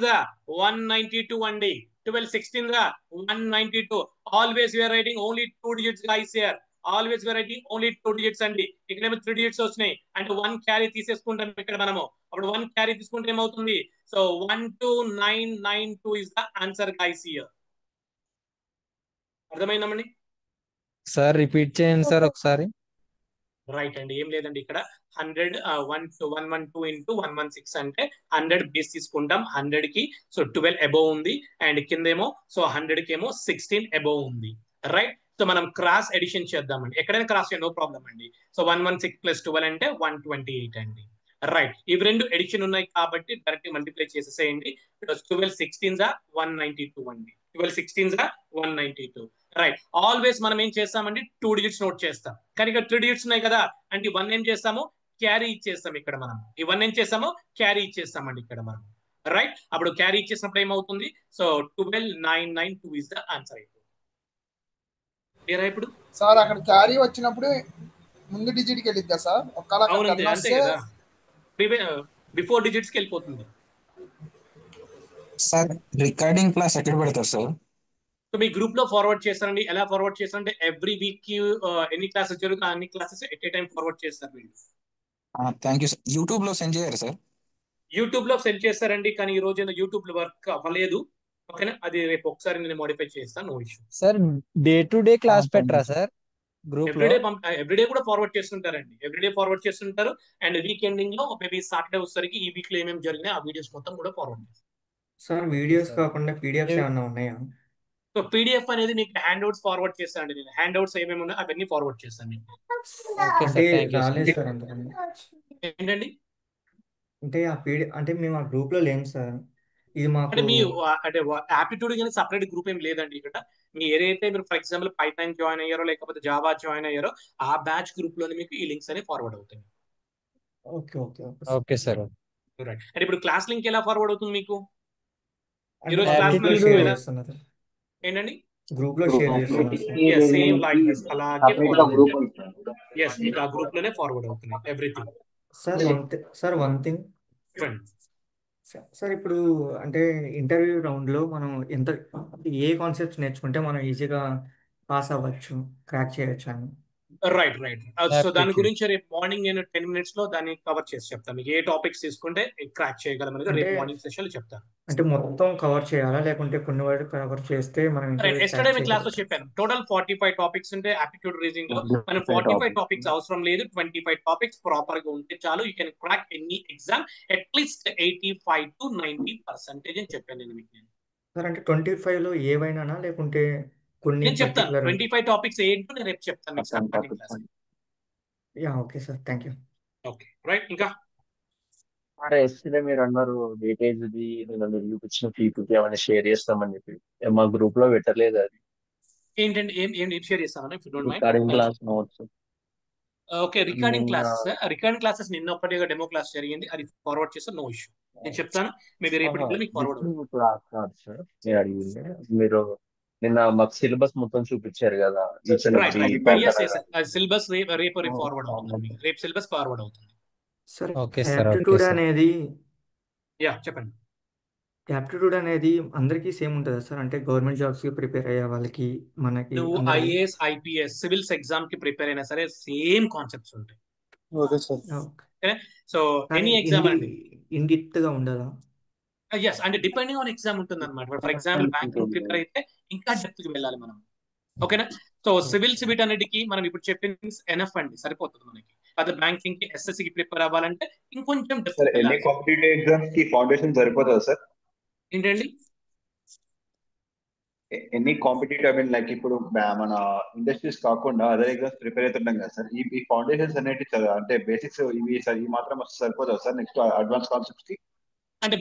192 అండి. 12 16 గా 192. Always we're writing only 2 digits guys here. Always we're writing only 2 digits అండి. ఇక్కడేమో 3 డిజిట్స్ వచ్చినాయి అంటే 1 క్యారీ తీసేసుకుంటాం ఇక్కడ మనము. అప్పుడు 1 క్యారీ తీసుకుంటే ఏమవుతుంది? So 12992 is the answer guys here. అర్థమైందమండి? సార్ రిపీట్ చేయండి సార్ ఒకసారి. రైట్ అండి, ఏం లేదండి ఇక్కడ 100 112 ఇంటూ 116 అంటే 100 బేస్ తీసుకుంటాం 100 కి. సో 12 అబోవ్ ఉంది అండ్ కిందేమో సో 100 కి ఏమో 16 అబోవ్ ఉంది. రైట్, సో మనం క్రాస్ ఎడిషన్ చేద్దామండి. ఎక్కడైనా క్రాస్ చేయండి, నో ప్రాబ్లం అండి. సో 116 + 12 అంటే 128 అండి. రైట్, ఇవి రెండు ఎడిషన్ ఉన్నాయి కాబట్టి డైరెక్ట్ మల్టిప్లై చేసేసేయండి. 12 16 192 అండి. 12 16 192. రైట్, ఆల్వేస్ మనం ఏం చేస్తామండి 2 డిజిట్స్ నోట్ చేస్తాం. కానీ ఇక్కడ 3 డిజిట్స్ ఉన్నాయి కదా అంటే 1 ఏం చేస్తాము క్యారీ ఇచ్చేస్తాం ఇక్కడ మనం. ఈ 1 ఏం చేస్తాము క్యారీ ఇచ్చేస్తామండి ఇక్కడ మనం. రైట్, అప్పుడు క్యారీ ఇచ్చేసినప్పుడు ఏమవుతుంది? సో 12992 ఇస్ ద ఆన్సర్ అయిపోతుంది. క్లియర్ ఇప్పుడు సార్ అక్కడ క్యారీ వచ్చినప్పుడు ముందు డిజిట్ కి వెళ్ళిద్దా సార్? అవునండి, అంతే కదా, బిఫోర్ డిజిట్స్ కి వెళ్ళిపోతుంది. సార్ రికార్డింగ్ క్లాస్ ఎక్కడ పెడతారు సార్? సో మీ గ్రూప్ లో ఫార్వర్డ్ చేస్తారండి. ఎలా ఫార్వర్డ్ చేస్తారంటే ఎవ్రీ వీక్ కి ఎన్ని క్లాసెస్ జరుగుతా అన్ని classes at a time forward చేస్తారు వీళ్ళు. Thank you sir. యూట్యూబ్ లో సెండ్ చేయరు సార్? యూట్యూబ్ లో సెండ్ చేస్తారండి, కానీ ఈ రోజు యూట్యూబ్ లో వర్క్ అవ్వలేదు. ఓకేనా, అది రేపు ఒకసారి నేను మోడిఫై చేస్తాను, no issue. Sir day to day class పెట్టరా సార్ గ్రూప్ లో? ఎవ్రీడే కూడా ఫార్వర్డ్ చేస్తుంటారండి, ఎవ్రీడే ఫార్వర్డ్ చేస్తుంటారు. అండ్ వీక్ ఎండింగ్ లో మేబీ సాటర్డే వచ్చేసరికి ఈ వీక్ లో ఏమేమి జరిగినాయి ఆ వీడియోస్ మొత్తం కూడా ఫార్వర్డ్ చేస్తారు. సార్ వీడియోస్ కాకుండా పీడిఎఫ్స్ ఏమన్నా ఉన్నాయా? సో పీడిఎఫ్ అనేది మీకు హ్యాండ్ అవుట్స్ ఫార్వర్డ్ చేస్తానండి. నేను హ్యాండ్ అవుట్స్ ఏమేమి ఉన్నాయో అవన్నీ ఫార్వర్డ్ చేస్తాను మీకు. అంటే రాలేదు సార్ అందుకని. ఏంటండి అంటే ఆ అంటే మేము ఆ గ్రూప్ లో లేము సార్. ఇది మాకు అంటే మీ అంటే యాప్టిట్యూడ్ కానీ సపరేట్ గ్రూప్ ఏం లేదండి ఇక్కడ. మీ ఏదైతే మీరు ఫర్ ఎగ్జాంపుల్ పైథాన్ జాయిన్ అయ్యారో లేకపోతే జావా జాయిన్ అయ్యారో ఆ బ్యాచ్ గ్రూప్ లోనే మీకు ఈ లింక్స్ అనేవి ఫార్వర్డ్ అవుతాయి. Okay okay okay sir. Right, అంటే ఇప్పుడు క్లాస్ లింక్ ఎలా ఫార్వర్డ్ అవుతుంది మీకు? అంటే ఈరోజు క్లాస్ ఏంటండి గ్రూప్ లో షేర్ చేస్తున్నారు సేమ్ లైక్ దిస్ అలాగే yes మీకు ఆ గ్రూప్ లోనే ఫార్వర్డ్ అవుతుంది everything. Sir one thing sir, ఇప్పుడు అంటే ఇంటర్వ్యూ రౌండ్ లో మనం ఏ కాన్సెప్ట్స్ నేర్చుకుంటే మనం ఈజీగా పాస్ అవ్వచ్చు, క్రాక్ చేయొచ్చు అని. రైట్ రైట్, సో దాని గురించి రేపు మార్నింగ్ నేను 10 minutes లో దాన్ని కవర్ చేసి చెప్తాను. మీకు ఏ టాపిక్స్ తీసుకుంటే క్రాక్ చేయగలం అనేది రేపు మార్నింగ్ సెషన్ లో చెప్తాను. అంటే మొత్తం కవర్ చేయాలా లేకుంటే కొన్ని వాటి కవర్ చేస్తే మనం ఎస్టర్డే మీ క్లాస్ లో చెప్పాను టోటల్ 45 టాపిక్స్ ఉంటే ఆప్టిట్యూడ్ రీజనింగ్ లో మనం 45 టాపిక్స్ అవసరం లేదు, 25 టాపిక్స్ ప్రాపర్ గా ఉంటే చాలు. You can crack any exam at least 85 to 90% అని చెప్పాను నేను మీకు. సార్ అంటే 25 లో ఏవైనా లేకుంటే కొన్ని నేను చెప్తాను 25 టాపిక్స్ ఏంటో నేను రేపు చెప్తాను మీకు separate class. Yeah okay sir, thank you. Okay right, ఇంకా ఎస్టీలో మీరు అన్నారు వెయిటేజ్ది మీరు చూపించిన పీపీకి ఏమైనా షేర్ చేస్తామని చెప్పి మా గ్రూప్ లో పెట్టలేదు. అది ఏంటండి ఏం షేర్ చేస్తాను if you don't mind? Recording class notes. Okay, recording classes నిన్న ఒకటిగా డెమో క్లాస్ జరిగింది, అది ఫార్వర్డ్ చేస్తే నో ఇష్యూ. నేను చెప్తాను మీకు రేపటిలో మీకు ఫార్వర్డ్ అవుతుంది. మీరు నిన్న మాకు సిలబస్ మొత్తం చూపించారు కదా, సిలబస్ రేపు ఫార్వర్డ్ అవుతుంది, రేపు సిలబస్ ఫార్వర్డ్ అవుతుంది. యాప్టిట్యూడ్ అనేది చెప్పండి. యాప్టిట్యూడ్ అనేది అందరికీ సేమ్ ఉంటుందా సార్? అంటే గవర్నమెంట్ జాబ్స్ కి ప్రిపేర్ అయ్యే వాళ్ళకి మనకి నువ్వు ఐఏఎస్ ఐపీఎస్ సివిల్స్ ఎగ్జామ్ కి ప్రిపేర్ అయినా సరే సేమ్ కాన్సెప్ట్స్ ఉంటాయి. Okay sir. So any exam అండి ఇన్ డెప్త్ గా ఉండదా? ఎస్, అంటే డిపెండింగ్ ఆన్ ఎగ్జామ్ ఉంటుంది అనమాట. ఫర్ ఎగ్జాంపుల్ బ్యాంకింగ్ ప్రిపేర్ అయితే ఇంకా డెప్త్ కి వెళ్ళాలి మనం. ఓకేనా, సో సివిల్స్ వీటన్నిటికి మనం ఇప్పుడు చెప్పింది ఎనఫ్ అండి, సరిపోతుంది మనకి. అదే బ్యాంకింగ్ కి ఎస్ఎస్సి కి ప్రిపేర్ అవ్వాలంటే ఇంకొంచెం డెప్త్. ఎన్ని కాంపిటేటివ్ ఎగ్జామ్స్ కి ఫౌండేషన్ సరిపోతుందా సార్? ఏంటండి ఎన్ని కాంపిటేటివ్ ఐ మీన్ లైక్ ఇప్పుడు మన ఇండస్ట్రీస్ కాకుండా అదర్ ఎగ్జామ్స్ ప్రిపేర్ అవుతుంటాం కదా సార్, ఈ ఫౌండేషన్స్ అనేవి అంటే బేసిక్స్ ఇవి సార్ ఈ మాత్రం సరిపోతావు సార్ నెక్స్ట్ అడ్వాన్స్ కాన్సెప్ట్స్ కి? అంటే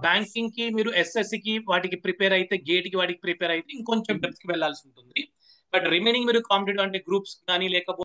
బ్యాంకింగ్ కి మీరు ఎస్ఎస్సి కి వాటికి ప్రిపేర్ అయితే గేట్ కి వాటికి ప్రిపేర్ అయితే ఇంకొంచెం డెప్త్ కి వెళ్లాల్సి ఉంటుంది. బట్ రిమైనింగ్ మీరు కాంపిటేటివ్ అంటే గ్రూప్స్ కానీ లేకపోతే